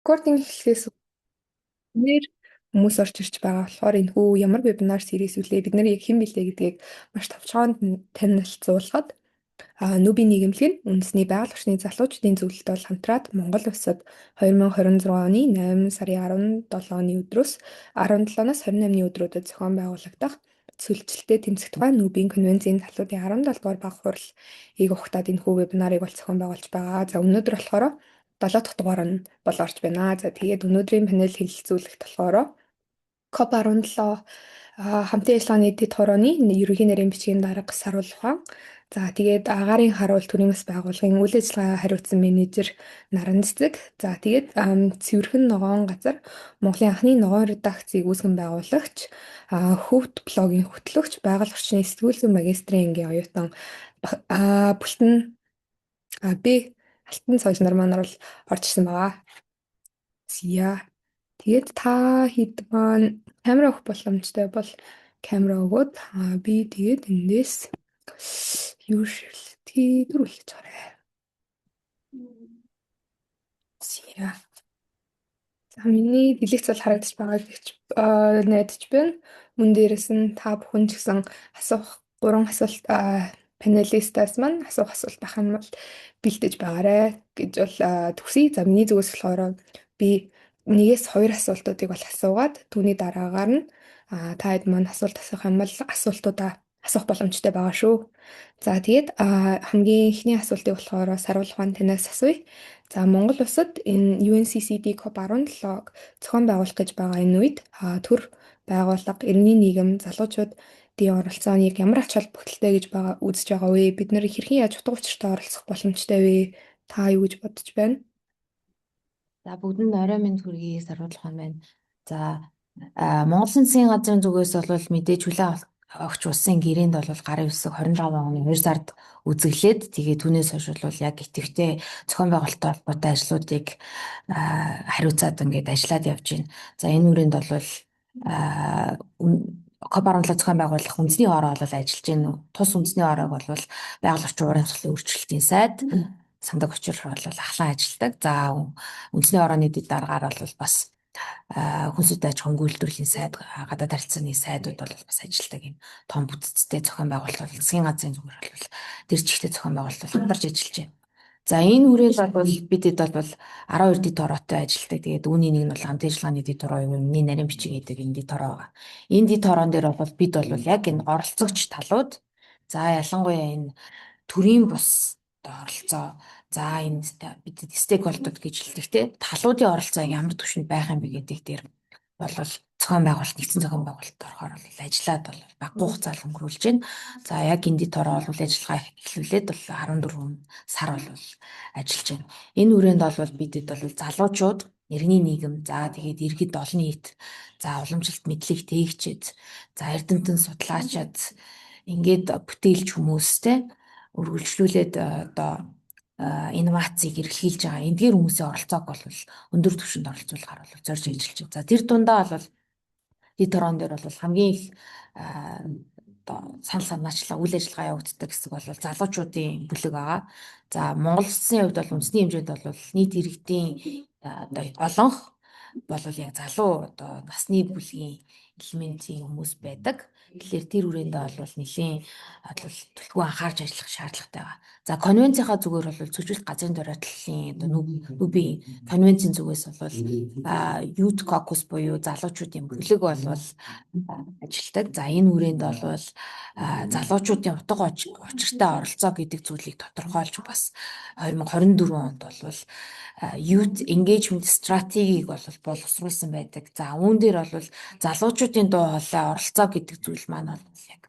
Рекординг эхлэхээс өмнө хүмүүс орж ирж байгаа болохоор энэ хүү ямар вебинар series үлээ бид нар яг хэн билээ гэдгийг маш товчхоонд танилцуулахад Нүбий нийгэмлэг нь үндэсний байгаль орчны залуучдын зөвлөлтөд бол хамтраад Монгол улсад 2026 оны 8 сарын 17-ны өдрөөс 17-наас 28-ны өдрүүдэд зохион байгуулагдах сүлжилттэй тэмцэх тухай Нүбийн конвенцийн талуудын 17 дугаар баг хурлыг ухтаад энэ хүү вебинарыг бол зохион байгуулж байгаа. За өнөөдөр болохоор 7 дахь дугаар нь бол орж байна. За тэгээд өнөөдрийн панел хэлэлцүүлэгт болохоор COP17 хамтын ажиллагааны дэд хорооны ерөнхий нарийн бичгийн дарга Саруул ухаан. За тэгээд агаарын харуул төрийн бас байгууллагын үйл ажиллагаа хариуцсан менежер Наран Цэцэг. За тэгээд Цэвэрхэн ногоон газар Монголын анхны ногоон редакцийг үүсгэн байгуулагч Хөвд блогийн хөтлөгч байгаль орчны сэтгүүл зүйн магистрийн ангийн оюутан Бүлтэн би Алтан Цоёж нар маань бол орж ирсэн байгаа. Зя. Тэгээд та хэд маань камера өгөх боломжтой бол камера өгөөд би тэгээд эндээс usually дөрвөлж хараа. Зя. За миний дэлгэц бол харагдаж байгаа гэж найдаж байна. Мөн дээрээс нь та бүхэн ч гэсэн асуух 3 асуулт панелистаас маань асуух асуулт байх юм бол бэлдэж байгаарэ гэж бол төсөй. За миний зүгээс болохоор би нэгээс 2 асуултуудыг бол асуугаад түүний дараагаар нь та хэд маань асуулт асуух юм бол асуултуудаа асуух боломжтой байгаа шүү. За тэгээд хамгийн эхний асуултыг болохоор Саруул ухаан танаас асууя. За Монгол улсад энэ UNCCD COP17-г зохион байгуулах гэж байгаа энэ үед төр байгууллага, иргэний нийгэм, залуучуудын оролцоо нь яг ямар ач холбогдолтой гэж үзэж байгаа вэ? Бид нэр хэрхэн яаж утга учиртай оролцох боломжтой вэ? Та юу гэж бодож байна? За бүгдэнд орой минь хүргэе Саруул ухаан байна. За Монгол Засгийн газрын зүгээс бол мэдээж хүлээн огч улсын гэрээнд бол гарын үсэг 25 оны 2 сард үзэглээд тэгээ түүнээс хойш бол яг итэвхтэй зохион байгуулалттай холбоотой ажлуудыг хариуцаад ингээд ажиллаад явж байна. За энэ үрээнд бол COP17 зохион байгуулах үндэсний хороо бол ажиллаж байна. Тус үндэсний хороог бол байгаль орчин уурын цэцлийн өөрчлөлтийн сайд сандаг очир бол ахлан ажилладаг. За үндэсний хорооны дэд дараагаар бол бас хүнсүд аж ахуйн үйлдвэрлэлийн сайд, гадаад харилцааны сайдууд бол бас ажилладаг юм том бүтцтэй зохион байгуулалт бол засгийн газрын зүгээр бол тэр чигтээ зохион байгуулалт бол хамтарч ажиллаж байна. За энэ үрэл бол бидэд бол 12 дэд хороотой ажилладаг. Тэгээд үүний нэг нь бол хамтын ажиллагааны дэд хороо юм, миний нарийн бичиг гэдэг энэ дэд хороо байгаа. Энэ дэд хороон дээр бол бид бол яг энэ оролцогч талууд за ялангуяа энэ төрийн бус оролцоо за энэ бидэд стейкхолдерууд гэж хэлдэг те талуудын оролцоо ямар түвшинд байх юм бэ гэдэг дээр бол зохион байгуулалт нэгдсэн зохион байгуулалт орохоор бол ажиллаад бол багагүй хугацаа өнгөрүүлж байна. За яг энд тороо бол ажиллагаа эхлүүлээд бол 14 сар бол ажиллаж байна. Энэ үрээнд бол бидэд бол залуучууд, иргэний нийгэм, за тэгээд иргэд олон нийт, за уламжлалт мэдлэг тээгчид, за эрдэмтэн судлаачид ингээд бүтээлч хүмүүстэй үргэлжлүүлээд одоо инновацийг эргэлхийлж байгаа. Эдгээр хүмүүсийн оролцоог бол өндөр түвшинд оролцуулахаар бол зорж ажиллаж байна. За тэр дундаа бол дэд хороон дээр бол хамгийн их санал санаачлал үйл ажиллагаа явагддаг хэсэг бол залуучуудын бүлэг байгаа. За Монгол Улсын хувьд бол үндэсний хэмжээнд бол нийт иргэдийн одоо олонх бол яг залуу одоо насны бүлгийн элементийн хүмүүс байдаг. Тэгэхээр тэр үрээнд бол нэлийн төлхөө анхаарч ажиллах шаардлагатай байгаа. За конвенцийнхаа зүгээр бол зөвшөөрөлт газрын дөрөөллийн одоо Нүбийн конвенцийн зүгээс бол youth caucus буюу залуучуудын бүлэг бол ажилладаг. За энэ үрээнд бол залуучуудын утга учиртай оролцоо гэдэг зүйлийг тодорхойлж бас 2024 онд бол youth engagement стратегийг бол боловсруулсан байдаг. За үүн дээр бол залуучуудын дуу хоолой оролцоо гэдэг зүйл маань бол яг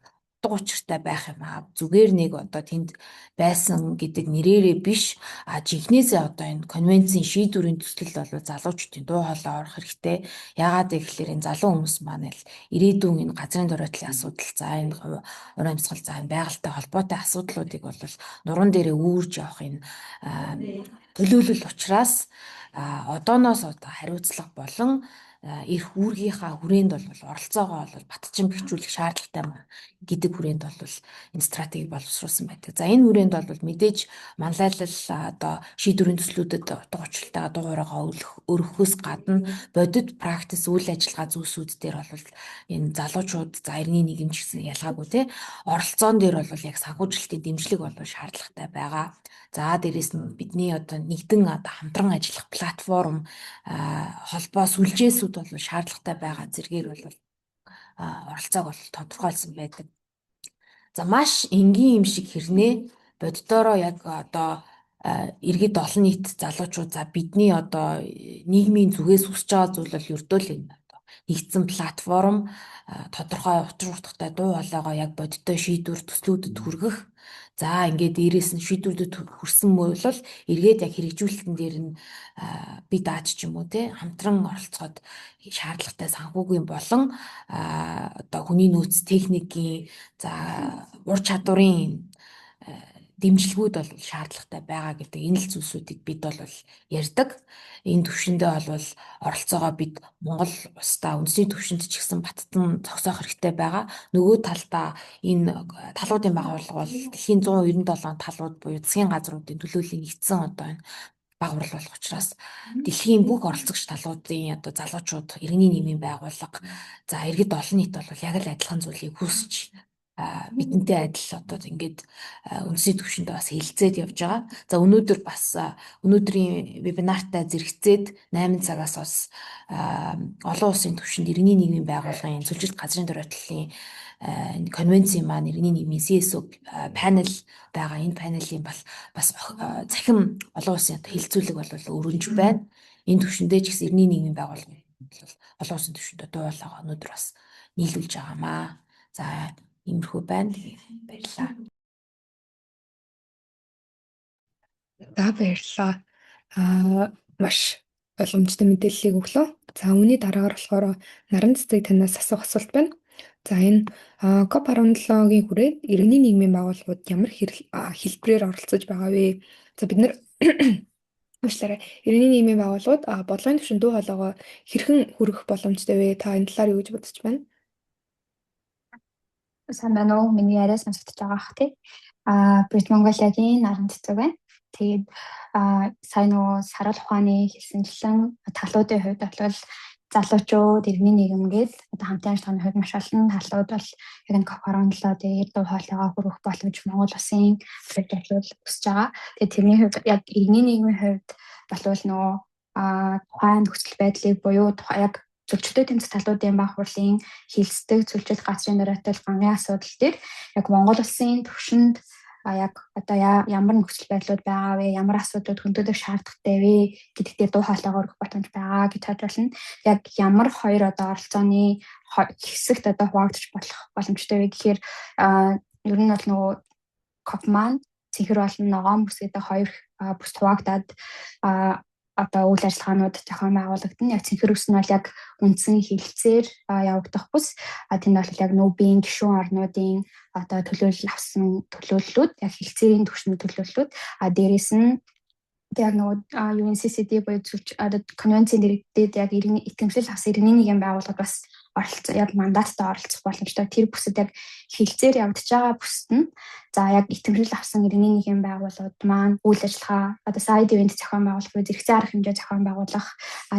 утга учиртай байх юм аа. Зүгээр нэг одоо тэнд байсан гэдэг нэрээрээ биш жинхнээсээ одоо энэ конвенцийн шийдвэрийн төсөл бол залуучуудын дуу хоолой орох хэрэгтэй. Яагаад гэвэл энэ залуу хүмүүс маань л ирээдүйн энэ газрын дөрөөдлийн асуудал, за энэ уран амьсгал, за энэ байгальтай холбоотой асуудлуудыг бол нуруунд дээрээ үүрж явах энэ төлөөлөл учраас одооноос одоо хариуцлага болон эрх үүргийнхаа хүрээнд бол оролцоогоо бол батчин бэхжүүлэх шаардлагатай гэдэг хүрээнд бол энэ стратеги боловсруулсан байдаг. За энэ хүрээнд бол мэдээж манлайлал одоо шийдвэрийн төслүүдэд утга учиртайгаа дуу хооройгоо өргөхөөс гадна бодит практис үйл ажиллагаа зүйлсүүд дээр бол энэ залуучууд за иргэний нийгэмч гэсэн ялгаагүй те оролцоон дээр бол яг санхүүжилтийн дэмжлэг бол шаардлагатай байгаа. За дээрэс нь бидний одоо нэгдэн одоо хамтран ажиллах платформ холбоо сүлжээсүүд бол шаардлагатай байгаа зэргээр бол оролцоог бол тодорхойлсон байдаг. За маш энгийн юм шиг хэрнээ боддороо яг одоо иргэд олон нийт залуучууд за бидний одоо нийгмийн зүгээс хүсэж байгаа зүйл бол ердөө л энэ нэгдсэн платформ тодорхой учир утгатай дуу хоолойгоо яг бодиттой шийдвэр төслүүдэд хүргэх. За ингээд дээрээс нь шийдвэрдэд хүрсэн бол эргээд яг хэрэгжүүлэлтэн дээр нь би дааж ч юм уу те хамтран оролцоход шаардлагатай санхүүгийн болон одоо хүний нөөц техникийн за ур чадварын дэмжлэгүүд бол шаардлагатай байгаа гэдэг энэ л зүйлсүүдийг бид бол ярьдаг. Энэ төвшөндөө бол оролцоогоо бид Монгол улстай үндэсний төвшөнд ч гэсэн баттан зогсоох хэрэгтэй байгаа. Нөгөө талдаа энэ талуудын байгууллага бол дэлхийн 197 талууд буюу засгийн газруудын төлөөллийн нэгдсэн одоо энэ баг урал болох учраас дэлхийн бүх оролцогч талуудын одоо залуучууд иргэний нийгмийн байгууллага за иргэд олон нийт бол яг л адилхан зүйлийг хүсч бидэнтэй адил одоо ингээд үндэсний төвшөндөө бас хэлэлцээд явж байгаа. За өнөөдөр бас өнөөдрийн вебинартай зэрэгцээд 8 цагаас бас олон улсын төвшөнд иргэний нийгмийн байгууллагын зөвлөлт газрын дөрвөлтлийн конвенцийн маань иргэний нийгмийн CSO панел байгаа. Энэ панелийн бас захим олон улсын хэлэлцүүлэг бол өргөнж байна. Энэ төвшөндөө ч гэсэн иргэний нийгмийн байгууллагын бол олон улсын төвшөндөө дуу хоолойгоо өнөөдөр бас нийлүүлж байгаамаа. За иймэрхүү байна. Баярлалаа. За баярлалаа. Маш боломжтой мэдээллийг өглөө. За үүний дараагаар болохоор наран цэцэг танаас асуух асуулт байна. За энэ COP17-гийн хүрээд иргэний нийгмийн байгууллагууд ямар хэлбэрээр оролцож байгаа вэ? За бид нар уучлаарай. Иргэний нийгмийн байгууллагууд бодлогын түвшинд дуу хоолойгоо хэрхэн хүргэх боломжтой вэ? Та энэ талаар юу гэж бодож байна? Сайн байна уу? Миний яриа сонсогдож байгаа ах тий. Брит Монголиагийн наран цэцэг байна. Тэгээд сайн уу сарал ухааны хэлсэнчлэн талуудын хувьд бол залуучууд иргэний нийгэм гээд одоо хамтын ажиллагааны хувьд маш олон талууд бол яг энэ COP17 дээр дуу хоолойгоо хүргэх боломж Монгол улсын бодлол өсөж байгаа. Тэгээд тэрний хувьд яг иргэний нийгмийн хувьд болвол нөгөө тухайн нөхцөл байдлыг буюу яг зөвчлөлтөй тэмцэх талуудын баг хурлын хилцдэг зөвлөлт газрын дараатал гамын асуудал дээр яг Монгол улсын төвшөнд яг одоо ямар нөхцөл байдлууд байгаа вэ, ямар асуудлууд хөндөөлөх шаардлагатай вэ гэдэг дээр дуу хоолойгоо өргөх боломж байгаа гэж харж байна. Яг ямар хоёр одоо оролцооны хэсэгт одоо хуваагдаж болох боломжтой вэ гэхээр ер нь бол нөгөө COP маань цэнхэр болон ногоон бүс гэдэг хоёр бүс хуваагдаад одоо үйл ажиллагаанууд зохион байгуулагдана. Яг цэнхэр бүс нь бол яг үндсэн хэлэлцээр явагдах бүс. Тэнд бол яг нүүбийн гишүүн орнуудын одоо төлөөлөл авсан төлөөллүүд, яг хэлэлцээрийн түвшний төлөөллүүд. Дээрээс нь яг нөгөө UNCCD буюу конвенцийн дэргэдэд яг итгэмжлэл авсан иргэний нийгмийн байгууллагад бас оролцоо яг мандаттай оролцох боломжтой. Тэр бүсэд яг хэлэлцээр явагдаж байгаа бүсэд нь за яг итгэмжлэл авсан иргэний нийгмийн байгууллагууд маань үйл ажиллагаа одоо сайд ивент зохион байгуулах, зэрэгцээ арга хэмжээ зохион байгуулах,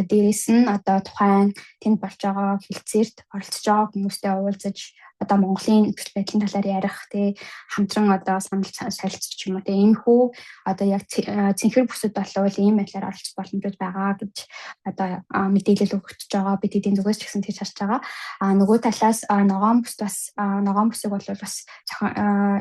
дээрээс нь одоо тухайн тэнд болж байгаа хэлэлцээрт оролцож байгаа хүмүүстэй уулзаж одоо Монголын нөхцөл байдлын талаар ярих хамтран одоо санал солилцох юм уу иймхүү одоо яг цэнхэр бүсэд болвол ийм байдлаар оролцох боломжууд байгаа гэж одоо мэдээлэл өгч байгаа. Бид эдийн зүгээс ч гэсэн тийж харж байгаа. Нөгөө талаас ногоон бүсийг бол бас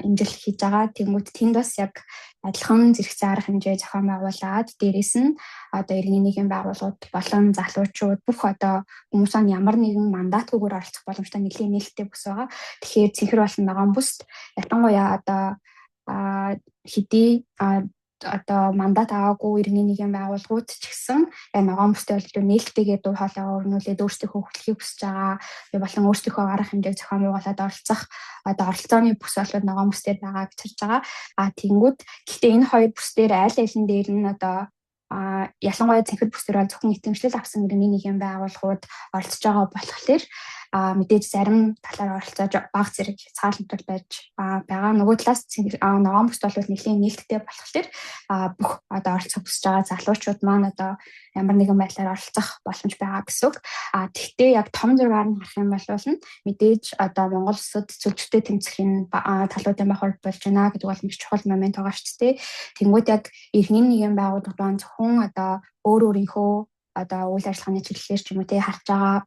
имжил хийж байгаа. Тэнгүүд тэнд бас яг адилхан зэрэгцээ арга хэмжээ зохион байгуулад дээрээс нь одоо иргэний нийгмийн байгууллагууд болон залуучууд бүх одоо хүмүүс ямар нэгэн мандатгүйгээр оролцох боломжтой нэлийн нээлттэй бүс байгаа. Тэгэхээр цэнхэр болон ногоон бүст ялангуяа одоо хэдий одоо мандат аваагүй иргэний нийгмийн байгууллагууд ч гэсэн ногоон бүстэй бол нээлттэйгээр дуу хоолойгоо өрнүүлээд өөрсдийнхөө хөтлөхийг хүсэж байгаа. Болон өөрсдийнхөө арга хэмжээг зохион байгуулад оролцох одоо оролцооны бүс болоод ногоон бүстэй байгаа гэж харж байгаа. Тэнгүүд гэхдээ энэ хоёр бүс дээр аль алин дээр нь одоо ялангуяа цэнхэр бүс төр бол зөвхөн итгэмжлэл авсан иргэний нийгэм байгууллагууд оролцож байгаа болохоор мэдээж зарим талаар оролцож бага зэрэг хязгаарлалтууд байж байгаа. Нөгөө талаас ногоон бүсд бол нэлийн нээлттэй болохоор бүх одоо оролцох хүсэж байгаа залуучууд маань одоо ямар нэгэн байдлаар оролцох боломж байгаа гэсэн үг. Тэгтээ яг том зургаар нь харах юм бол мэдээж одоо Монгол улсад зөвлөлтөд тэмцэхийн талуудын бахард болж байна гэдэг бол маш чухал момент байгаа шүү дээ. Тэнгүүд яг иргэний нийгэм байгууллагууд маань зөвхөн одоо өөрийнхөө одоо үйл ажиллагааны чиглэлээр ч юм уу харж байгаа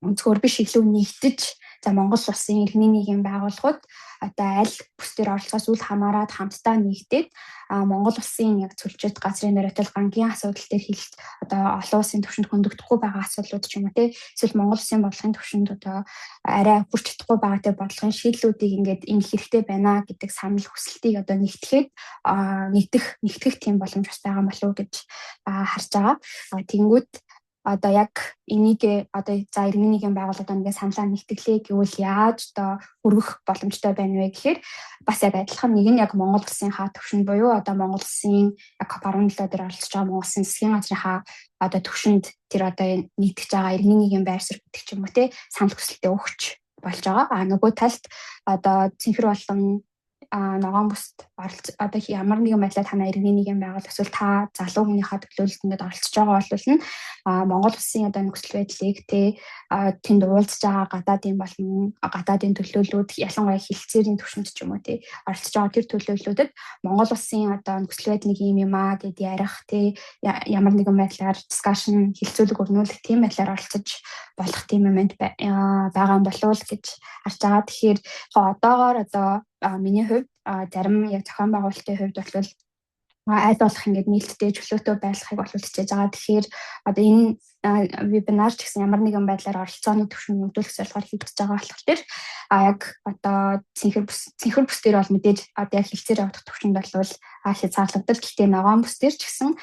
өнцгөр биш илүү нэгдэж Монгол улсын иргэний нийгэм байгууллагууд одоо аль бүс төр оролцоос үл хамааран хамтдаа нэгдээд Монгол улсын яг цөлжид газрын нөрөтөл гангийн асуудал дээр хэлэлт одоо олон улсын түвшинд хөндөгдөхгүй байгаа асуудлууд ч юм уу эсвэл Монгол улсын бодлогын түвшинд одоо арай хүрч чадахгүй байгаа бодлогын шийдлүүдийг ингээд ингэх хэрэгтэй байна гэдэг санал хүсэлтийг одоо нэгтгэх тийм боломж бас байгаа болов уу гэж харж байгаа. Тэнгүүд одоо яг энийг одоо за иргэний нийгэм байгууллагууд ингээд саналаа нэгтгэлээ гэвэл яаж одоо өргөх боломжтой байна вэ гэхээр бас яг адилхан нэг нь яг Монгол улсын төвшин буюу одоо Монгол улсын яг COP17 дээр оролцож байгаа Монгол улсын засгийн газрын одоо төвшөнд тэр одоо нийтгэж байгаа иргэний нийгэм байр суурь гэдэг ч юм уу санал хүсэлтээ өгч болж байгаа. Нөгөө талд одоо цэнхэр болон ногоон бүст одоо ямар нэгэн байдлаар танай иргэний нийгэм байгуулалт эсвэл та залуу хүнийхээ төлөөлөлтөнд оролцож байгаа бол нь Монгол улсын одоо нөхцөл байдлыг тэнд уулзж байгаа гадаадын төлөөллүүд ялангуяа хилцээрийн түвшинд ч юм уу оролцож байгаа тэр төлөөллүүдэд Монгол улсын одоо нөхцөл байдал нэг юм аа гэд ярих ямар нэгэн байдлаар дискшн хилцүүлэг өрнүүлэх тийм байдлаар оролцож болох тийм момент байгаа юм болов уу гэж харж байгаа. Тэгэхээр одоогоор одоо миний хувьд зарим яг зохион байгуулалтын хувьд бол аль болох ингээд нээлттэй чөлөөтэй байрлахыг бол хичээж байгаа. Тэгэхээр одоо энэ вебинар ч гэсэн ямар нэгэн байдлаар оролцооны түвшин нэмэгдүүлэх зорилгоор хийгдэж байгаа болохоор яг одоо цэнхэр бүс дээр бол мэдээж одоо яг хилцээр явах түвшинд бол хязгаарлагдал. Гэхдээ ногоон бүс дээр ч гэсэн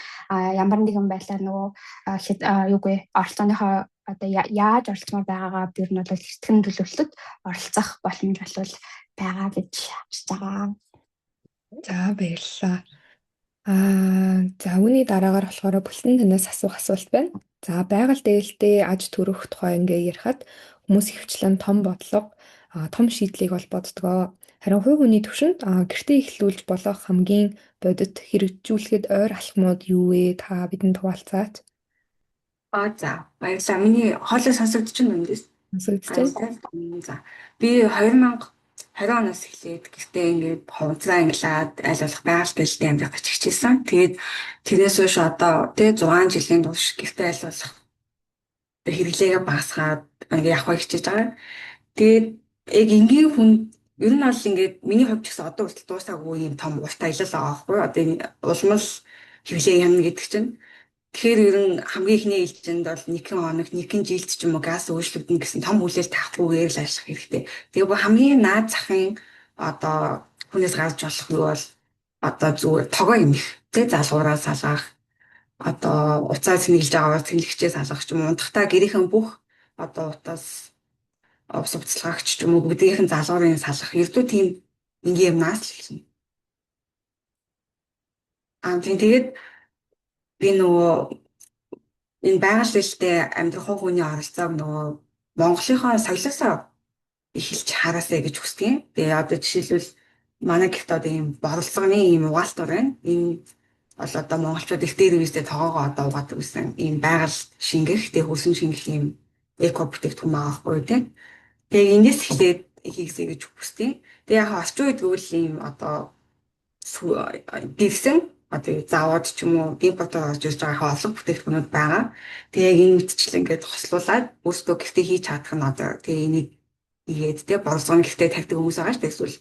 ямар нэгэн байдлаар нөгөө оролцооныхоо одоо яаж оролцмоор байгаагаа би ер нь бол хэсэгэн төлөвлөлтөд оролцох боломж бол байгаа гэж харж байгаа. За баярлалаа. За үүний дараагаар болохоор бүлтэн танаас асуух асуулт байна. За байгаль дээлтэй аж төрөх тухай ингээ ярихад хүмүүс хөвчлэн том бодлого, том шийдлийг бол боддгоо. Харин хувь хүний түвшинд гэртээ эхлүүлж болох хамгийн бодит хэрэгжүүлэхэд ойр алхмууд юу вэ? Та бидэнд хуваалцаач. За баярлалаа. Миний хоолой сонсогдож байна уу дэс? Сонсогдож байна. За би 2020 оноос эхлээд гэртээ ингээд хувцас ангилаад аль болох байгаль дэлтэй амьдрах гэж хичээсэн. Тэгээд тэрнээс хойш одоо 6 жилийн турш гэртээ аль болох хэрэглээгээ багасгаад ингээд явах хичээж байгаа. Тэгээд яг энгийн хүн ер нь бол ингээд миний хувьд ч гэсэн одоо хүртэл дуусаагүй юм том урт аялал байгаа байхгүй юу? Одоо энэ улмал хэрэглээ хянана гэдэг чинь. Тэгэхээр ер нь хамгийн ихний ээлжинд бол нэгэн хоног, нэгэн жилд ч юм уу газ өөрчлөгдөн гэсэн том хүлээлт тавихгүйгээр л ажиллах хэрэгтэй. Тэгээ хамгийн наад захын одоо хүнээс гарч болох нь бол одоо зүгээр тогоо юм их. Тэ залгуураа салгах, одоо уцаа цэнгэлж байгаагаар цэнгэлэгчээ салгах ч юм уу. Унтахтаа гэрийнхэн бүх одоо утас ус уцалгаагч ч юм уу бүгдийнх нь залгуурын салгах. Ердөө тийм энгийн юмнаас л эхэлнэ. Тэгээд би нөгөө энэ байгаль дэлтэй амьдрах хүний оролцоог нөгөө Монголынхоо соёлоосоо эхэлж хараасаа гэж хүсдэг. Тэгээ одоо жишээлбэл манай гэрт одоо ийм борлогын ийм угаалтур байна. Энэ бол одоо монголчууд их дээр үедээ тоогоогоо одоо угаадаг гэсэн ийм байгаль шингэх, тэгээ хөрсөн шингэх ийм эко бүтээгдэхүүн байгаа байхгүй тийм. Тэгээ энэс эхлээд хийгсэй гэж хүсдэг. Тэгээ яг орчин үед гэвэл ийм одоо гэрсэн одоо заавад ч юм уу импортоор орж ирж байгаа олон бүтээгдэхүүнүүд байгаа. Тэгээ яг энэ мэтчил ингээд хослуулаад өөрсдөө гэртээ хийж чадах нь одоо тэгээ энийг игээд тэ борлогын гэртээ тавьдаг хүмүүс байгаа шүү дээ. Эсвэл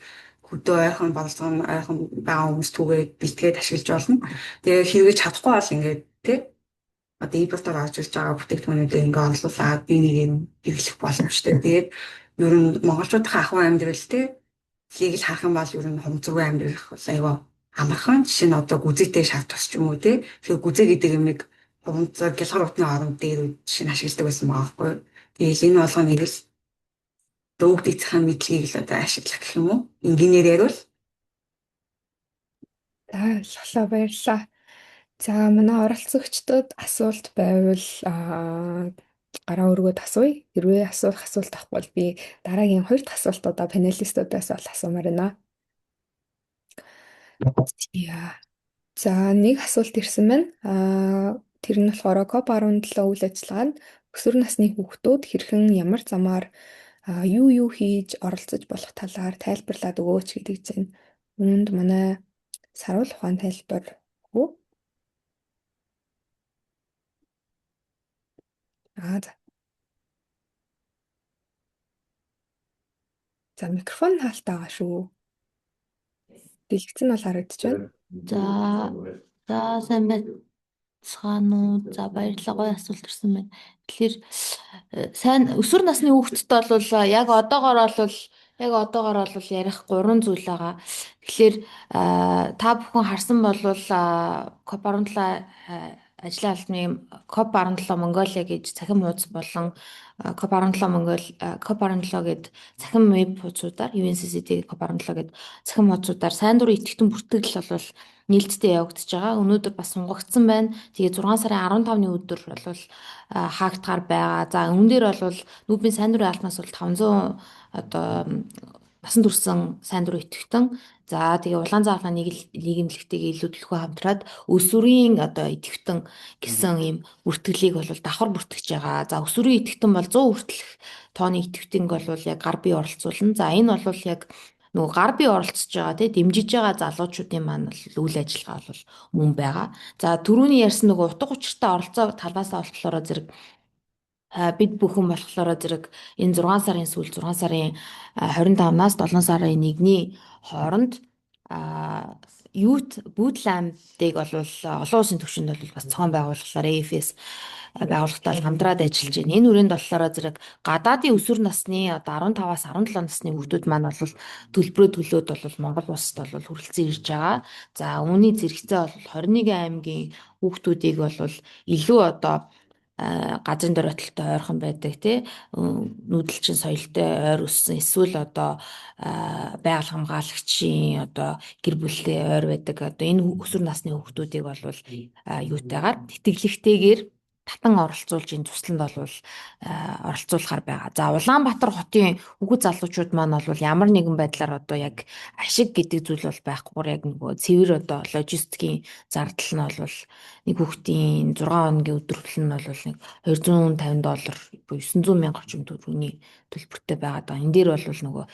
хөдөө ойрхон борлогын ойрхон байгаа хүмүүс түгээд бэлтгээд ашиглаж болно. Тэгээ хэрэгэж чадахгүй бол ингээд тэ одоо импортоор орж ирж байгаа бүтээгдэхүүнүүдээ ингээд орлуулад энийг хэрэглэх боломжтой. Тэгээд ер нь монголчуудын ахуй амьдрал тэ лийг л харах юм бол ер нь хумцруу амьдрах айгаа амархан. Жишээ нь одоо гүзээтэй шав тус ч юм уу тий. Тэгэхээр гүзээ гэдэг юм нэг хумцар гялгар утны орон дээр жишээ нь ашигладаг байсан байгаа байхгүй. Тэгээд энэ болгоо нэг л дөөг дийцхэн мэдлэгийг л одоо ашиглах гэх юм уу. Инженеэр ярил. За баярлалаа. За манай оролцогчдод асуулт байвал гараа өргөд асууя. Хэрвээ асуулт авахгүй бол би дараагийн хоёр дахь асуултуудаа панелистуудаас бол асуумаар байна. Яа. За нэг асуулт ирсэн байна. Тэр нь болохоор COP17 үйл ажиллагаа нь өсвөр насны хүүхдүүд хэрхэн ямар замаар юу хийж оролцож болох талаар тайлбарлаад өгөөч гэдэг чинь. Үүнд манай саруул ухаан тайлбар өгөө. За. За микрофон хаалтаа байгаа шүү. Дэлгэц нь бол харагдаж байна. За сайн байцгаана уу. За баярлалаа, гоё асуулт ирсэн байна. Тэгэхээр сайн өсвөр насны хүүхдэд бол яг одоогоор бол ярих 3 зүйл байгаа. Тэгэхээр та бүхэн харсан бол COP17 ажлын албаны COP17 Монголиа гэж цахим хуудас болон COP17 гээд цахим веб хуудасуудаар UNCCD COP17 гээд цахим хуудасуудаар сайн дурын идэвхтэн бүртгэл бол нээлттэй явагдаж байгаа. Өнөөдөр бас сунгагдсан байна. Тэгээ 6 сарын 15-ны өдөр бол хаагдгаар байгаа. За өмнө дээр бол Нүүбийн сайн дурын албанаас бол 500 одоо насан турсан сайн дурын идэвхтэн. За тэгээ Улаанзаалаа нийгэмлэгтэйгээ илүү төлхөө хамтраад өсвөрийн одоо идэвхтэн гэсэн ийм бүртгэлийг бол давхар бүртгэж байгаа. За өсвөрийн идэвхтэн бол 100 хүртэлх тооны идэвхтэнг бол яг гар бие оролцуулна. За энэ бол яг нөгөө гар бие оролцож байгаа тий дэмжиж байгаа залуучуудын маань үйл ажиллагаа бол мөн байгаа. За түрүүний ярьсан нөгөө утга учиртай оролцоо талаас нь болохоор зэрэг бид бүхэн болохоор зэрэг энэ 6 сарын сүүл 6 сарын 25-наас 7 сарын 1-ний хооронд Youth Bootcamp-ыг бол олон улсын түвшинд бол бас зохион байгуулахлаар AFS байгууллагатай хамтраад ажиллаж байна. Энэ үрээнд болохоор зэрэг гадаадын өсвөр насны одоо 15-аас 17 насны хүүхдүүд маань бол төлбөрөө төлөөд бол Монгол улсад бол хүрэлцэн ирж байгаа. За үүний зэрэгцээ бол 21 аймгийн хүүхдүүдийг бол илүү одоо газрын дөрөлтөй ойрхон байдаг тий нүүдэлчин соёлтой ойр өссөн эсвэл одоо байгаль хамгаалагчийн одоо гэр бүлтэй ойр байдаг одоо энэ өсвөр насны хүүхдүүдийг бол юутайгаар тэтгэлэгтэйгээр татан оролцуулж энэ тусланд бол оролцуулахар байгаа. За Улаанбаатар хотын хүүхэд залуучууд маань бол ямар нэгэн байдлаар одоо яг ашиг гэдэг зүйл бол байхгүй яг нөгөө цэвэр одоо логистикийн зардал нь бол нэг хүүхдийн 6 хоногийн өдрөвлөл нь бол нэг $250 буюу 900 мянга орчим төгрөгийн төлбөртэй байгаа даа. Энэ дээр бол нөгөө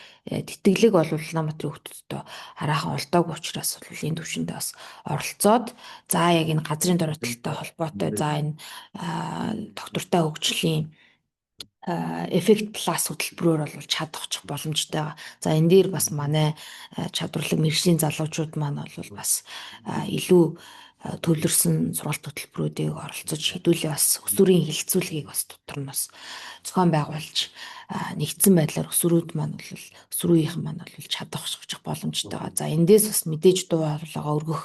тэтгэлэг бол Улаанбаатарын хүүхдүүдтэй хараахан олдоогүй учраас бол энэ төвшөндөө бас оролцоод за яг энэ газрын дөрөлтөлтэй холбоотой за энэ доктортой хөгжлийн эффект плюс хөтөлбөрөөр бол чадахчих боломжтой байгаа. За энэ дээр бас манай чадварлаг мэргэжлийн залуучууд маань бол бас илүү төвлөрсөн сургалт хөтөлбөрүүдийг оролцож хэдүүлээ бас өсвөрийн хилцүүлгийг бас дотор нь бас зохион байгуулж нэгдсэн байдлаар өсвөрийнх маань бол чадахчих боломжтой байгаа. За эндээс бас мэдээж дуу хоолойгоо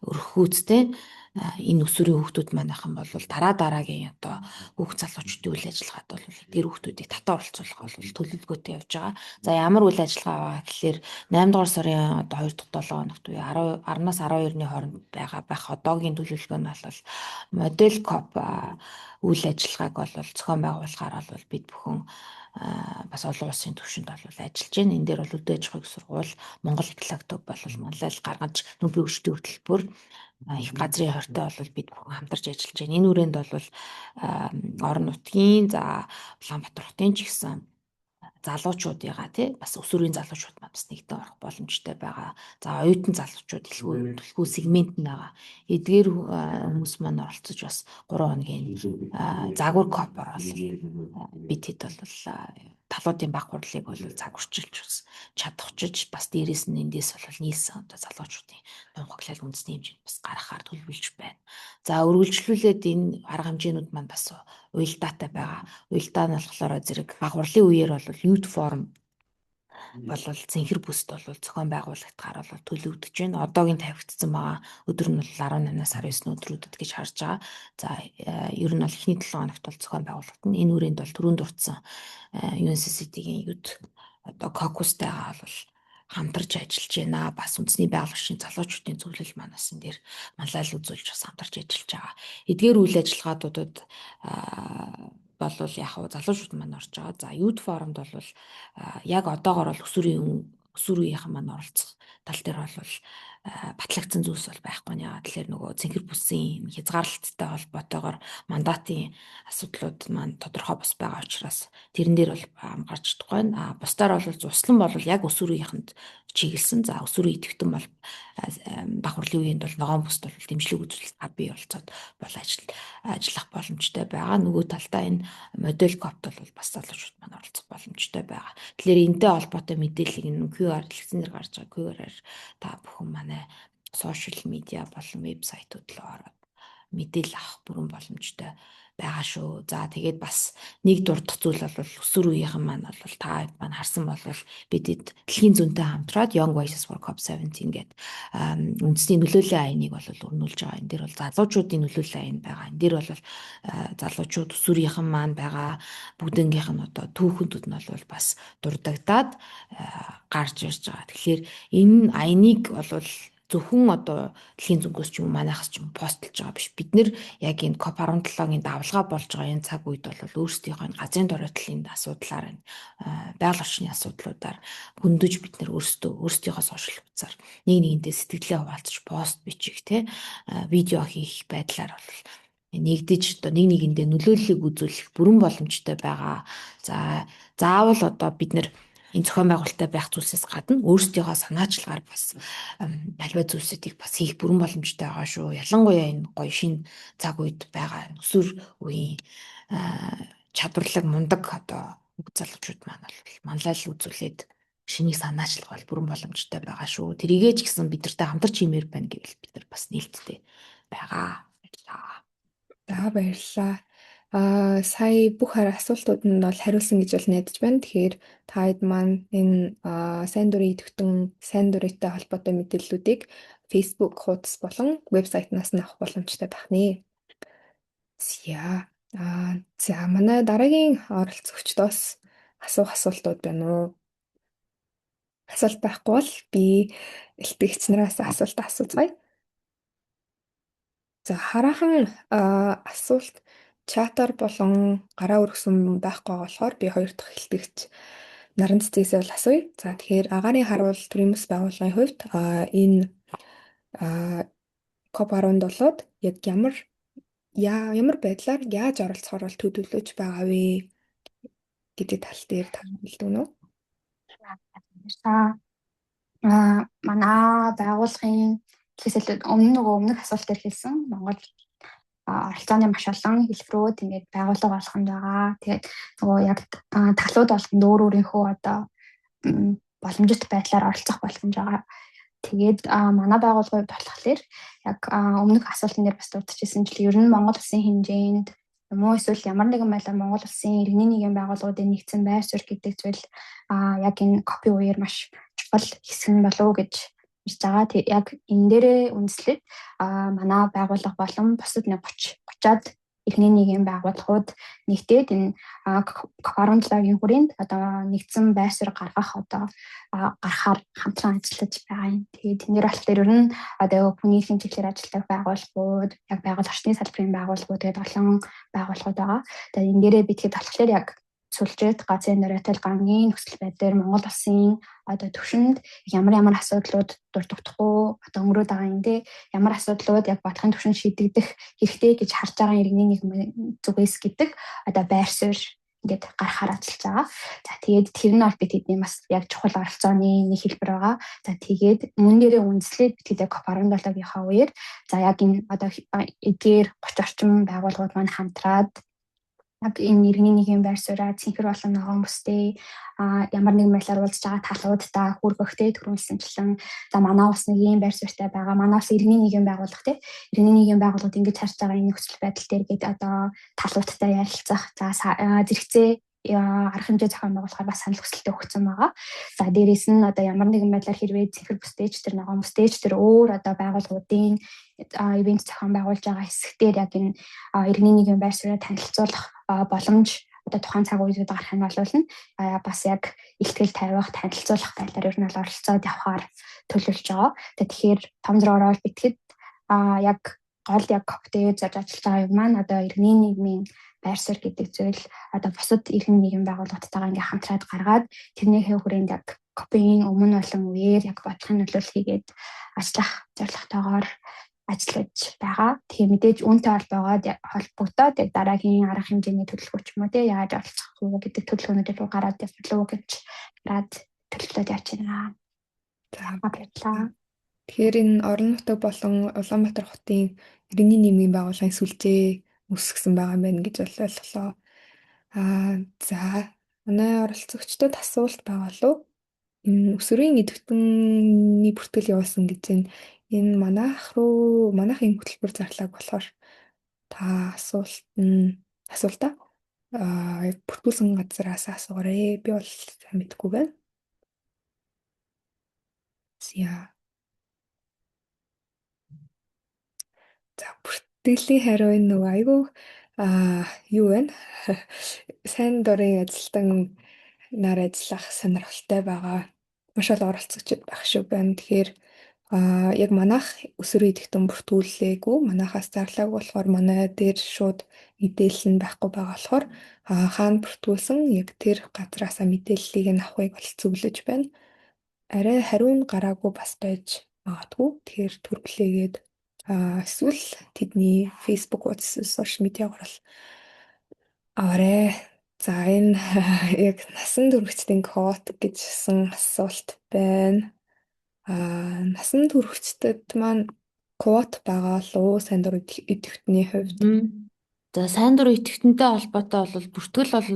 өргөх үүстэй энэ өсвөрийн хүүхдүүд манайхан бол дараагийн одоо хүүхд залуучуудын үйл ажиллагаанд бол эдгээр хүүхдүүдийг татан оролцуулах бол төлөвлөгөөтэй явж байгаа. За ямар үйл ажиллагаа байгаа гэхээр 8 дугаар сарын одоо 2 дахь 7 хоногт үе 10-аас 12-ны хооронд байх одоогийн төлөвлөгөө нь бол модель COP үйл ажиллагааг бол зохион байгуулахаар бол бид бүхэн бас олон улсын түвшинд бол ажиллаж байна. Энэ дээр бол үдээ аж ахуйн сургууль, Монгол экологи бол манлайл гаргаж нүүбийн өршөлтийн хөтөлбөр их газрын хортой бол бид бүхэн хамтарч ажиллаж байна. Энэ үрээнд бол орон нутгийн за Улаанбаатар хотын ч гэсэн залуучуудыгаа тий бас өсвөрийн залуучууд маань бас нэгдэн орох боломжтой байгаа. За оюутан залуучууд төлхөө сегмент нь байгаа. Эдгээр хүмүүс маань оролцож бас 3 хоногийн загвар коп бид хэд бол талуудын баг хурлыг бол загварчилж бас чадахчиж бас дээрэс нь эндээс бол нийлсэн одоо залуучуудын тунхаглал үндэсний хэмжээнд бас гаргахаар төлөвлөж байна. За үргэлжлүүлээд энэ арга хэмжээнүүд маань бас уялдаатай байгаа. Уялдаа нь болохоор зэрэг баг хурлын үеэр бол youth forum бол цэнхэр бүст бол зохион байгуулагдахаар бол төлөвлөж байна. Одоогийн тавигдсан байгаа өдөр нь бол 18-наас 19 өдрүүдэд гэж харж байгаа. За ер нь бол эхний 7 хоногт бол зохион байгуулагдана. Энэ үрээнд бол түрүүнд дурдсан UNCCD-ийн юд одоо кокустайгаа бол хамтарч ажиллаж байна. Бас үндэсний байгууллагын залуучуудын зөвлөл манаас энэ дээр манлайл үзүүлж бас хамтарч ажиллаж байгаа. Эдгээр үйл ажиллагаатуудад болвол яг хуу залуучууд маань орж байгаа. За Youth Forum-д бол яг одоогоор бол өсвөр үеийнхэн маань оролцох тал дээр бол батлагдсан зүйлс бол байхгүй нь яагаад тэгэхээр нөгөө цэнхэр бүсийн хязгаарлалттай холбоотойгоор мандатын асуудлууд маань тодорхой бас байгаа учраас тэрэн дээр бол хамгарч чадахгүй байна. Бусдаар бол зуслан бол яг өсвөр үеийнхэнд чиглэсэн. За өсвөр идэвхтэн бол давхарлын үеинд бол ногоон бүсд бол дэмжлэг үзүүлэлт бий болцоод бол ажиллах боломжтой байгаа. Нөгөө талдаа энэ модель копт бол бас залуучууд маань оролцох боломжтой байгаа. Тэгэхээр энэтэй холбоотой мэдээллийг энэ QR дэлгэцээр гарч байгаа QR-аар та бүхэн манай сошиал медиа болон вебсайтууд руу ороод мэдээлэл авах бүрэн боломжтой байгаа шүү. За тэгээд бас нэг дурдах зүйл бол өсвөр үеийнхэн маань бол та маань харсан бол бидэд дэлхийн зөнтэй хамтраад Young Voices for COP17 гэдэг үндэсний нөлөөллийн аяныг бол өрнүүлж байгаа. Энэ дээр бол залуучуудын нөлөөллийн аян байгаа. Энэ дээр бол залуучууд өсвөр үеийнхэн маань байгаа бүгднгийнх нь одоо түүхэндүүд нь бол бас дурддагдаад гарч ирж байгаа. Тэгэхээр энэ аяныг бол зөвхөн одоо дэлхийн зүгээс ч юм уу манайхас ч юм постлж байгаа биш. Бид нэр яг энэ COP17-гийн давлгаа болж байгаа энэ цаг үед бол өөрсдийнхөө газрын доройтлын асуудлаар байгаль орчны асуудлуудаар хөндөж бид нэр өөрсдийнхөө сошиал хуудасаар нэг нэгнтэй сэтгэлээ хуваалцаж пост бичих видео хийх байдлаар бол нэгдэж одоо нэг нэгэндээ нөлөөллийг үзүүлэх бүрэн боломжтой байгаа. За заавал одоо бид нэр энэ зохион байгуулалттай байх зүйлсээс гадна өөрсдийнхөө санаачлагаар бас альва зүйлсүүдийг бас хийх бүрэн боломжтой байгаа шүү. Ялангуяа энэ гоё шин цаг үед байгаа өсвөр үеийн чадварлаг мундаг одоо бүх залуучууд маань бол манлайл үзүүлээд шинийг санаачлах бол бүрэн боломжтой байгаа шүү. Тэрийгээ ч гэсэн бидэртэй хамтарч хиймээр байна гэвэл бид нар бас нээлттэй байгаа. За баярлалаа. Сая бүх асуултууд нь бол хариулсан гэж бол найдаж байна. Тэгэхээр та хэд маань энэ сайн дурын идэвхтэн сайн дурынтай холбоотой мэдээллүүдийг Facebook хуудас болон вебсайтнаас нь авах боломжтой байх нэ. За манай дараагийн оролцогчдоос асуух асуултууд байна уу? Асуулт байхгүй бол би элтгэгч нараас асуулт асууцгаая. За хараахан асуулт чатаар болон гараа өргөсөн байхгүй болохоор би хоёр дахь хэлтгэгч наран цэцгээс бол асууя. За тэгэхээр агаарын харуул төрийн бас байгууллагын хувьд энэ COP17-д яг ямар байдлаар яаж оролцохоор бол төдөлөж байгаа вэ гэдэг тал дээр хэлдэг нь үү? Манай байгууллагын гэхээс өмнөх асуулт дээр хэлсэн Монгол оролцооны маш олон хэлбэрүүд ингээд байгууллага болгонд байгаа. Тэгээд нөгөө яг талууд болгонд өөрийнхөө одоо боломжит байдлаар оролцох боломж байгаа. Тэгээд манай байгууллагын болохоор яг өмнөх асуултан дээр бас дурдчихсан чинь ер нь Монгол улсын хэмжээнд юм уу эсвэл ямар нэгэн байдлаар Монгол улсын иргэний нийгэм байгууллагуудын нэгдсэн байр суурь гэдэг зүйл яг энэ копи үеэр маш чухал хэсэг нь болов уу гэж ирж байгаа. Тэг яг энэ дээрээ үндэслээд манай байгууллага болон бусад 30-аад иргэний нийгэм байгууллагууд нэгдээд энэ COP17-гийн хүрээнд одоо нэгдсэн байр суурь гаргах одоо гарахаар хамтран ажиллаж байгаа юм. Тэгээд тэнд болохоор ер нь одоо хүний эрхийн чиглэлээр ажилладаг байгууллагууд, яг байгаль орчны салбарын байгууллагууд тэгээд олон байгууллагууд байгаа. Тэгээд энэ дээрээ би тэгэхэд болохоор яг сүлжээд газрын дөрөтөл гангийн нөхцөл байдлаар Монгол улсын одоо төвшөнд ямар асуудлууд дурддахгүй одоо өнгөрөөд байгаа юм те ямар асуудлууд яг бодлогын төвшөнд шийдэгдэх хэрэгтэй гэж харж байгаа иргэний нийгэм зүгээс гэдэг одоо байр суурь ингээд гаргахаар ажиллаж байгаа. За тэгээд тэр нь бол бид тэдний бас яг чухал оролцооны нэг хэлбэр байгаа. За тэгээд мөн дээрээ үндэслээд бид тэгээд COP17-ийнхаа үеэр за яг энэ одоо эдгээр 30 орчим байгууллагууд маань хамтраад яг энэ иргэний нийгэм байр сууриа цэнхэр болон ногоон бүстэй ямар нэгэн байдлаар уулзж байгаа талуудаа хүргэхтэй төрүүлсэнчлэн за манай бас нэг ийм байр суурьтай байгаа. Манай бас иргэний нийгэм байгууллага те иргэний нийгэм байгууллагууд ингэж харж байгаа энэ нөхцөл байдал дээр гээд одоо талуудтай ярилцах за зэрэгцээ арга хэмжээ зохион байгуулахаар бас санал хүсэлтээ өгсөн байгаа. За дээрээс нь одоо ямар нэгэн байдлаар хэрвээ цэнхэр бүстэйч тэр ногоон бүстэйч тэр өөр одоо байгууллагуудын ивент зохион байгуулж байгаа хэсгээр яг энэ иргэний нийгэм байр сууриа танилцуулах боломж одоо тухайн цаг үед гарах нь бол бас яг ихтгэл тавих, танилцуулах байлаар ер нь бол оролцоод явахаар төлөвлөж байгаа. Тэгэхээр том зургаар битгэд яг гол яг коктейл зарж ажиллаж байгаа юм маань одоо иргэний нийгмийн байр суурь гэдэг зүйл одоо бусад иргэн нийгэм байгууллагатайгаа ингээ хамтраад гаргаад тэрнийхээ хүрээнд яг копийн өмнө болон үеэр яг бодлогын нөлөөлөл хийгээд ажиллах зорилготойгоор ажиллаж байгаа. Тэгэхээр мэдээж үүнтэй холбогдоод яг дараагийн арга хэмжээний төлөвлөгөө ч юм уу яаж оролцох вэ гэдэг төлөвлөгөөнүүд рүү гараад явуулах гэж гараад төлөвлөд явж байна. Баярлалаа. Тэгэхээр энэ орон нутаг болон Улаанбаатар хотын иргэний нийгмийн байгууллагын сүлжээ өсгсөн байгаа юм байна гэж ойлголоо. За манай оролцогчдод асуулт байгаа лу. Энэ өсвөрийн идэвхтэйний бүртгэл явуулсан гэж энэ манайхын хөтөлбөр зарлаг болохоор та асуултаа бүртгүүлсэн газраас асуугаарай. Би бол сайн мэдэхгүй байна. За бүртгэлийн хариу энэ нөгөө айгүй юу байна? Сайн дурын ажилтан нар ажиллах сонирхолтой байгаа. Маш олон оролцогчид байх шүү байна. Тэгэхээр яг манайх өсвөрийн идэвхтэн бүртгүүлээгүй. Манайхаас зарлааг болохоор манай дээр шууд мэдээлэл нь байхгүй байгаа болохоор хаана бүртгүүлсэн яг тэр газраасаа мэдээллийг нь авахыг бол зөвлөж байна. Арай хариу нь гараагүй бас байж магадгүй. Тэгэхээр төрөлхлөөгээд эсвэл тэдний Facebook, WhatsApp, сошиал медиагаар бол аваарай. За энэ яг насан туршидтын квот гэжсэн асуулт байна. Насан туршидтад маань квот байгаа л уу сайн дур идэвхтний хувьд? За сайн дур идэвхтэнтэй холбоотой бол бүртгэл бол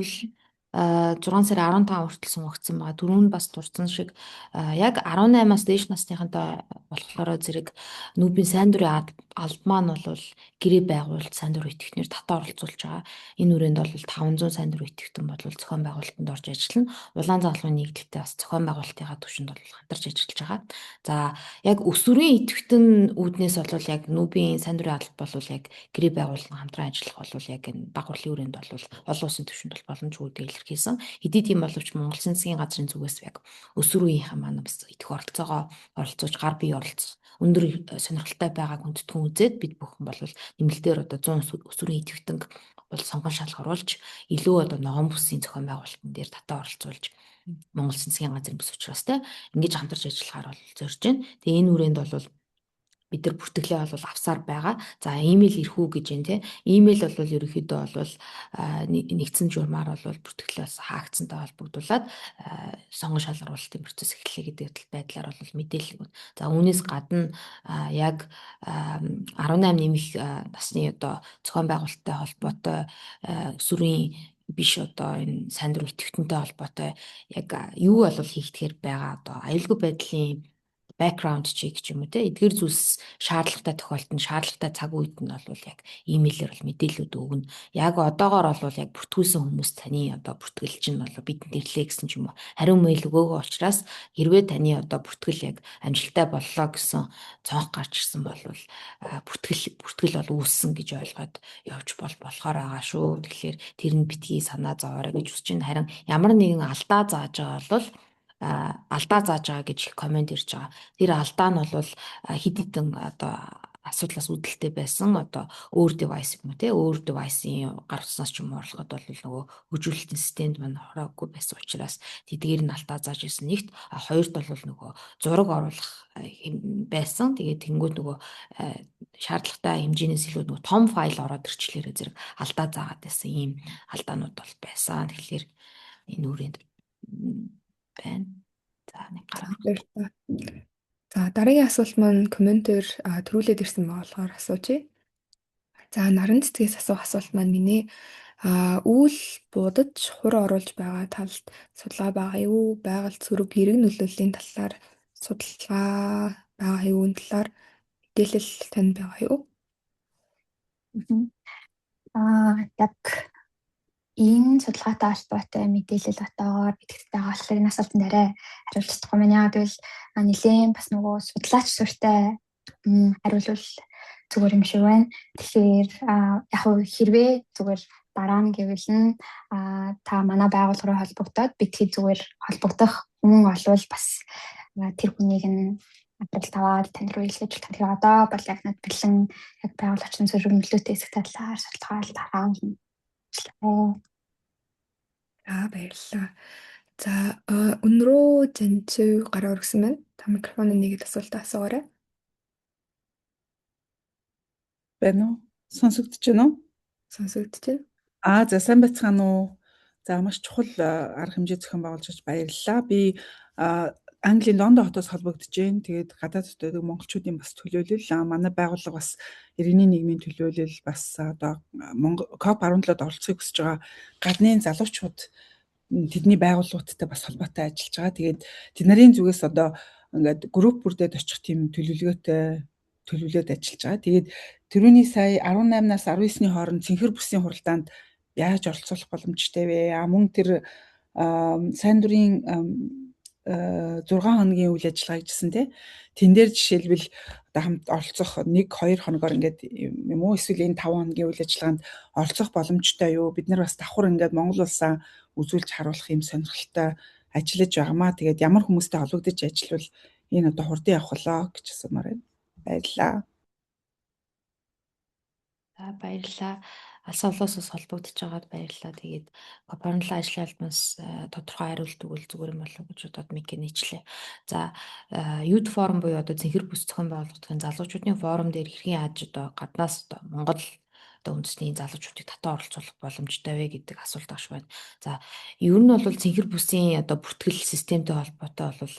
6 сарын 15 хүртэл сунгагдсан байгаа. Дөрөв нь бас дурдсан шиг яг 18-аас дээш насныхантай болохоор зэрэг нүүбийн сайн дурын алд маань бол гэрээ байгуулалт сайн дур идэвхтнэр татаа оролцуулж байгаа. Энэ үрээнд бол 500 сайн дур идэвхтэн бол зохион байгуулалтанд орж ажиллана. Улаан залгын нийтлэлтэй бас зохион байгуулалтынхаа түвшинд бол хамтарч ажиллаж байгаа. За яг өсвөрийн идэвхтэн үүднээс бол яг нүүбийн сайн дурын алд бол яг гэрээ байгуулалт хамтран ажиллах бол яг энэ баг хурлын үрээнд бол олон улсын түвшинд бол боломжгүй гэдэг хийсэн. Хэдий тийм боловч Монгол Улсын засгийн газрын зүгээс яг өсвөр үеийнхэн маань бас идэх оролцож гар бие оролцох өндөр сонирхолтой байгааг хүндэтгэн үзээд бид бүхэн бол нэмэлтээр одоо 100 өсвөрийн идэвхтэн бол сонгон шалгаруулж илүү одоо ногоон бүсийн зохион байгуулалтын дээр татаа оролцуулж Монгол Улсын засгийн газрын бүс учраас ингэж хамтарч ажиллахаар бол зорж байна. Тэгээ энэ үрээнд бол бид нар бүртгэлээ бол авсаар байгаа. За имэйл ирэх үү гэж байна те. Имэйл бол ерөнхийдөө бол нэгдсэн журмаар бол бүртгэлээс хаагдсантай холбогдуулаад сонгон шалгаруулалтын процесс эхэллээ гэдэг байдлаар бол мэдээлэл өгнө. За үүнээс гадна яг 18 нэмэх насны одоо зохион байгуулалттай холбоотой өсвөрийн биш одоо энэ сайн дур идэвхтэнтэй холбоотой яг юу бол хийгдэхэр байгаа одоо аюулгүй байдлын background check ч юм уу те эдгээр зүйлс шаардлагатай тохиолдолд шаардлагатай цаг үед нь бол яг имэйлээр бол мэдээлэлүүд өгнө. Яг одоогоор бол яг бүртгүүлсэн хүмүүс таны одоо бүртгэл чинь бол бидэнд ирлээ гэсэн ч юм уу хариу мэйл өгөөгөө учраас хэрвээ таны одоо бүртгэл яг амжилттай боллоо гэсэн цонх гарч ирсэн бол бүртгэл бол үүссэн гэж ойлгоод явж болохоор байгаа шүү. Тэгэхээр тэр нь битгий санаа зовоорой гэж хүсэж байна. Харин ямар нэгэн алдаа зааж байгаа бол алдаа зааж байгаа гэж их комент ирж байгаа. Тэр алдаа нь бол хэд хэдэн одоо асуудлаас үүдэлтэй байсан. Одоо өөр девайс юм уу те өөр девайсын гар утснаас ч юм уу орлогод бол нөгөө хөгжүүлэлтийн системд маань хороогүй байсан учраас тэдгээр нь алдаа зааж ирсэн. Нэгт хоёрт бол нөгөө зураг оруулах байсан. Тэгээд тэнгууд нөгөө шаардлагатай хэмжээнээс илүү нөгөө том файл ороод ирчлээрээ зэрэг алдаа заагаад байсан ийм алдаанууд бол байсан. Тэгэхээр энэ үрээнд байна. За нэг гараа. За дараагийн асуулт маань комментээр төрүүлээд ирсэн байгаа болохоор асууж. За наран цэцгээс асуух асуулт маань гинэ. Үйл будаж хур оруулж байгаа талд судалгаа байгаа юу? Байгаль цэрэг эрэг нөлөөллийн талаар судалгаа байгаа юу? Энэ талаар мэдээлэл тань байгаа юу? Яг энэ судалгаатай холбоотой мэдээлэл отоогоор идэвхтэй байгаа энэ асуултанд арай хариулж чадахгүй байна. Яг тэгвэл нэлээд бас нөгөө судлаач суртай хариулвал зүгээр юм шиг байна. Тэгэхээр яг хэрвээ зүгээр дараа нь гэвэл нь та манай байгууллага руу холбогдоод бидний зүгээр холбогдох хүн олвол бас тэр хүнийг нь април таваад тань руу илгээж болох. Тэгэхээр одоо бол яг нэг бэлэн яг байгуулагчдын зөвшөөрөл нөлөөтэй хэсэг талаар шалтгаалт тараан ажиллаа. Баярлалаа. За өнрөө Жанцүү гараа өргөсөн байна. Та микрофоны нэгэд асуултаа асуугаарай. Байна уу? Сонсогдож байна уу? Сонсогдож байна. За сайн байцгаана уу? За маш чухал арга хэмжээ зохион байгуулж байж баярлалаа. Би Английн Лондон хотоос холбогдож байна. Тэгээд гадаад хотод монголчуудын бас төлөөлөл, манай байгууллага бас иргэний нийгмийн төлөөлөл бас одоо COP17-д оролцохыг хүсэж байгаа гадны залуучууд тэдний байгууллагуудтай бас холбоотой ажиллаж байгаа. Тэгээд тэд нарын зүгээс одоо ингээд групп бүрдээд очих тийм төлөвлөлөөд ажиллаж байгаа. Тэгээд тэрүүний сая 18-наас 19-ний хооронд цэнхэр бүсийн хуралдаанд яаж оролцуулах боломжтой вэ? Мөн тэр сайн дурын 6 хоногийн үйл ажиллагаа гэжсэн тий. Тэн дээр жишээлбэл одоо хамт оролцох 1-2 хоногоор ингээд юм уу эсвэл энэ 5 хоногийн үйл ажиллагаанд оролцох боломжтой юу? Бид нар бас давхар ингээд Монгол улсаа үзүүлж харуулах юм сонирхолтой ажиллаж байгаамаа. Тэгээд ямар хүмүүстэй холбогдож ажиллавал энэ одоо хурдан явах болоо гэж асуумаар байна. Баярлалаа. За баярлалаа. Алс олоосоос холбогдож байгаад баярлалаа. Тэгээд COP17 ажлын албанаас тодорхой хариулт өгвөл зүгээр юм болов уу гэж бодоод микээ нийчлээ. За Youth Forum буюу одоо цэнхэр бүс зохион байгуулалтын залуучуудын форум дээр хэрхэн яаж одоо гаднаас одоо Монгол одоо үндэсний залуучуудыг татан оролцуулах боломжтой вэ гэдэг асуулт авч байна. За ер нь бол цэнхэр бүсийн одоо бүртгэл системтэй холбоотой бол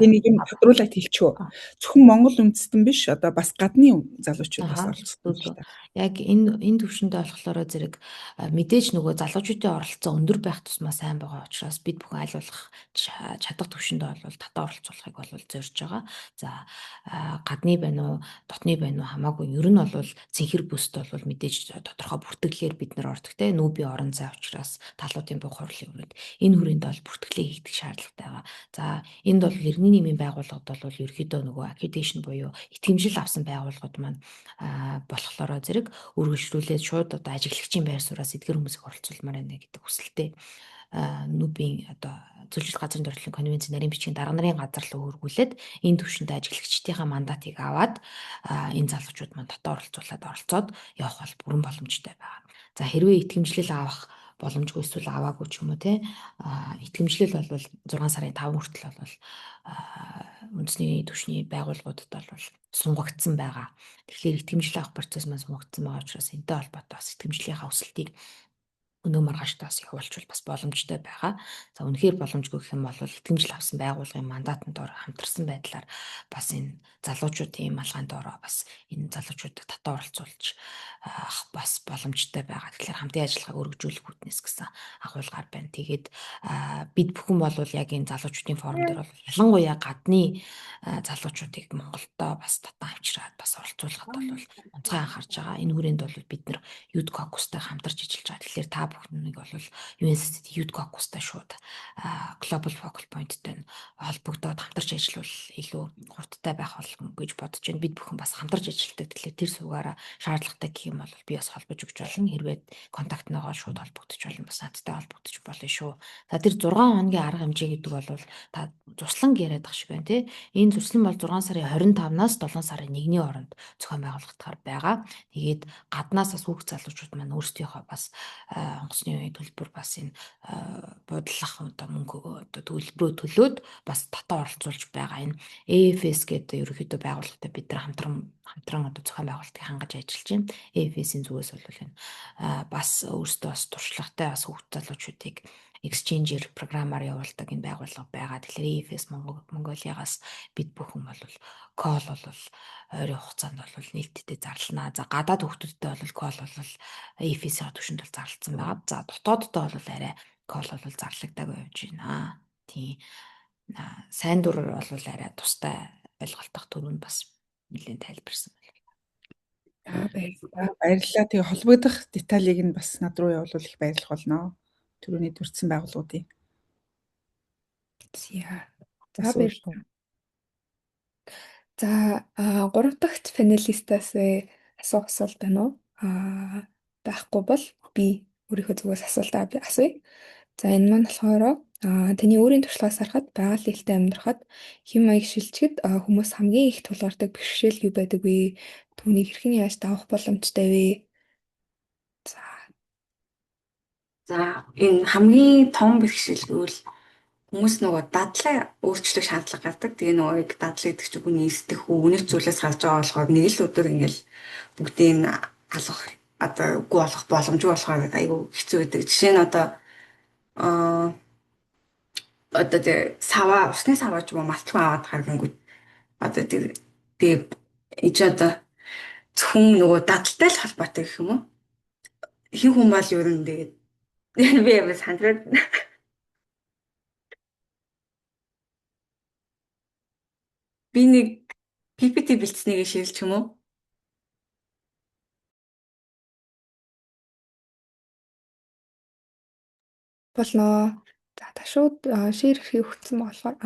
нэг юм тодруулаад хэлчихв. Зөвхөн Монгол үндэстэн биш одоо бас гадны залуучууд бас оролцдог. Яг энэ төвшөндөө болохоор зэрэг мэдээж нөгөө залуучуудын оролцоо өндөр байх тусмаа сайн байгаа учраас бид бүхэн аль болох чадах төвшөндөө бол татан оролцуулахыг бол зорж байгаа. За гадны байна уу, дотны байна уу хамаагүй ер нь бол цэнхэр бүст бол мэдээж тодорхой бүртгэлээр бид нар ордог те нүүби орон зай учраас талуудын бүх хурлын өрөөнд энэ хүрээнд бол бүртгэлээ хийгдэх шаардлагатай байгаа. За энд бол иргэний нийгмийн байгууллагууд бол ерөөдөө нөгөө accreditation буюу итгэмжил авсан байгууллагууд маань болохоор зэрэг үргэлжлүүлээд шууд одоо ажиглагчийн байр сууриас эдгээр хүмүүсийг оролцуулмаар байна гэдэг хүсэлтэй нүүбийн одоо зөвлөлт газрын төрлийн конвенцийн нарийн бичгийн дарга нарын газар руу хөргүүлээд энэ төвшөнд ажиглагчдийнхаа мандатыг аваад энэ залуучууд маань татан оролцоод явах бол бүрэн боломжтой байгаа. За хэрвээ итгэмжлэл авах боломжгүй эсвэл аваагүй ч юм уу те итгэмжлэл бол 6 сарын 5 хүртэл бол үндэсний түвшний байгууллагуудад бол сунгагдсан байгаа. Тэгэхээр итгэмжлэл авах процесс маань сунгагдсан байгаа учраас энэтэй холбоотой бас итгэмжлэлийнхаа өсөлтийг өнөө маргааштаас явуулчвал бас боломжтой байгаа. За үнэхээр боломжгүй гэх юм бол итгэмжил авсан байгууллагын мандатанд ор хамтарсан байдлаар бас энэ залуучуудын малгайд ороо бас энэ залуучуудыг татан оролцуулж бас боломжтой байгаа. Тэгэхээр хамтын ажиллагааг өргөжүүлэх үүднээс гэсэн агуулгаар байна. Тэгээд бид бүхэн бол яг энэ залуучуудын форум дээр бол ялангуяа гадны залуучуудыг Монголдо бас татан авчираад бас оролцуулахад бол онцгой анхаарч байгаа. Энэ хүрээнд бол бид нар Youth Caucus-тай хамтарч ажиллаж байгаа. Тэгэхээр та бүхнийг бол UNCCD Youth Caucus-тай шууд Global Focal Point-тэй холбогдоод хамтарч ажиллавал илүү хурдтай байх болно гэж бодож байна. Бид бүхэн бас хамтарч ажилладаг. Тэгэхээр тэр суугаараа шаардлагатай гэх юм бол би бас холбож өгч болно. Хэрвээ контакт ногоо шууд холбогдож болно. Бас надтай холбогдож болно шүү. За тэр 6 хоногийн арга хэмжээ гэдэг бол та туслан яриад байгаа шиг байна тий. Энэ туслан бол 6 сарын 25-наас 7 сарын 1-ний хооронд зохион байгуулагдахаар байгаа. Тэгээд гаднаас бас хүүхд залуучууд маань өөрсдийнхөө бас онгоцны үеийн төлбөр бас энэ бодлох одоо мөнгө одоо төлбөрөө төлөөд бас татан оролцуулж байгаа. Энэ AFS гэдэг ерөнхийдөө байгууллагатай бид нар хамтран одоо зохион байгуулалтыг хангаж ажиллаж байна. AFS-ийн зүгээс бол энэ бас өөрсдөө бас туршлагатай бас хүүхд залуучуудыг exchange-ээр програмаар явуулдаг энэ байгууллага байгаа. Тэгэхээр AFS Монголиагаас бид бүхэн бол call бол ойрын хугацаанд бол нийлдэд зарлана. За гадаад хүүхдүүдтэй бол call бол AFS-ийн түвшинд бол зарлагдсан байгаа. За дотооддоо бол арай call бол зарлагдаагүй явж байна. Тийм. Сайн дур бол арай тустай ойлголтох төрөнд бас нэлээд тайлбарсан байна. Баярлалаа. Тэгээ холбогдох деталийг нь бас над руу явуул их баярлах болно. Төрөний төрсэн байгууллагуудын. За баярлалаа. За 3 дахь панелистаас асуух асуулт байна уу? байхгүй бол би өөрийнхөө зүгээс асуултаа асууя. За энэ маань болохоор таны өөрийн туршлагаас харахад байгаль дэлтэй амьдрахад хэм маяг шилжихэд хүмүүс хамгийн их тулгардаг бэрхшээл юу байдаг вэ? Түүнийг хэрхэн яаж давах боломжтой вэ? За За энэ хамгийн том бэрхшээл гэвэл хүмүүс нөгөө дадлаа өөрчлөх шаардлага гардаг. Тэгээ нөгөө яг дадлаа гэдэг чинь хүний эсдэх үнэт зүйлээс гарч байгаа болохоор нэг л өдөр ингээл бүгдийг алах одоо үгүй болох боломжгүй болохоор айгүй хэцүү байдаг. Жишээ нь одоо усны саваа ч юм уу малтгүй аваад гаргангууд одоо тэгээ ич одоо зөвхөн нөгөө дадалтай л холбоотой гэх юм уу? Хин хүн бол ер нь тэгээд би яг сандраад би нэг PPT бэлдсэнийг шилж юм уу? болно. За ташууд шир хэрхий өгсөн болохоор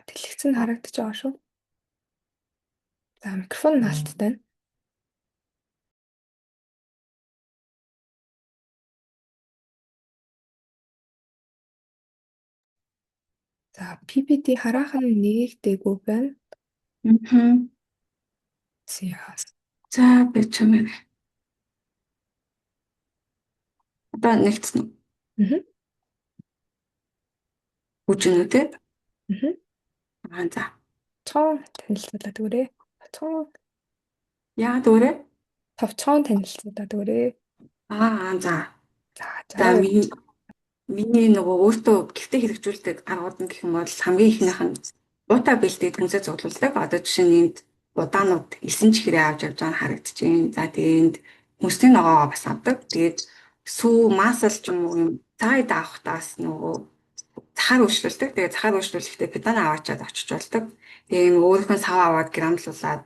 дэлгэцэн нь харагдаж байгаа шүү. За микрофон нь хаалттай. За PPT хараахан нээгдээгүй байна. За бич юм. Одоо нэгтсэн үү? Үжинүү те? За. Цоон танилцуулаад өгөөрэй. Цоон. Яа дөрөө? Товчхон танилцуулаад өгөөрэй. За. За миний нөгөө өөртөө гэртээ хэрэгжүүлдэг аргууд нь гэх юм бол хамгийн ихнийх нь удаа бэлдээд хүнсээ цуглуулдаг. Одоо жишээ нь энд удаанууд 9 чихрээ авч явж байгаа нь харагдчихээн. За тэгээд хүнсний ногоогоо бас авдаг. Тэгээд сүү масл ч юм уу юм цайд авахтаас нөгөө цахаар үйлчлүүлдэг. Тэгээд цахаар үйлчлүүлэхдээ педал аваачаад очиж болдог. Тэгээд өөрийнхөө сав аваад грамлуулаад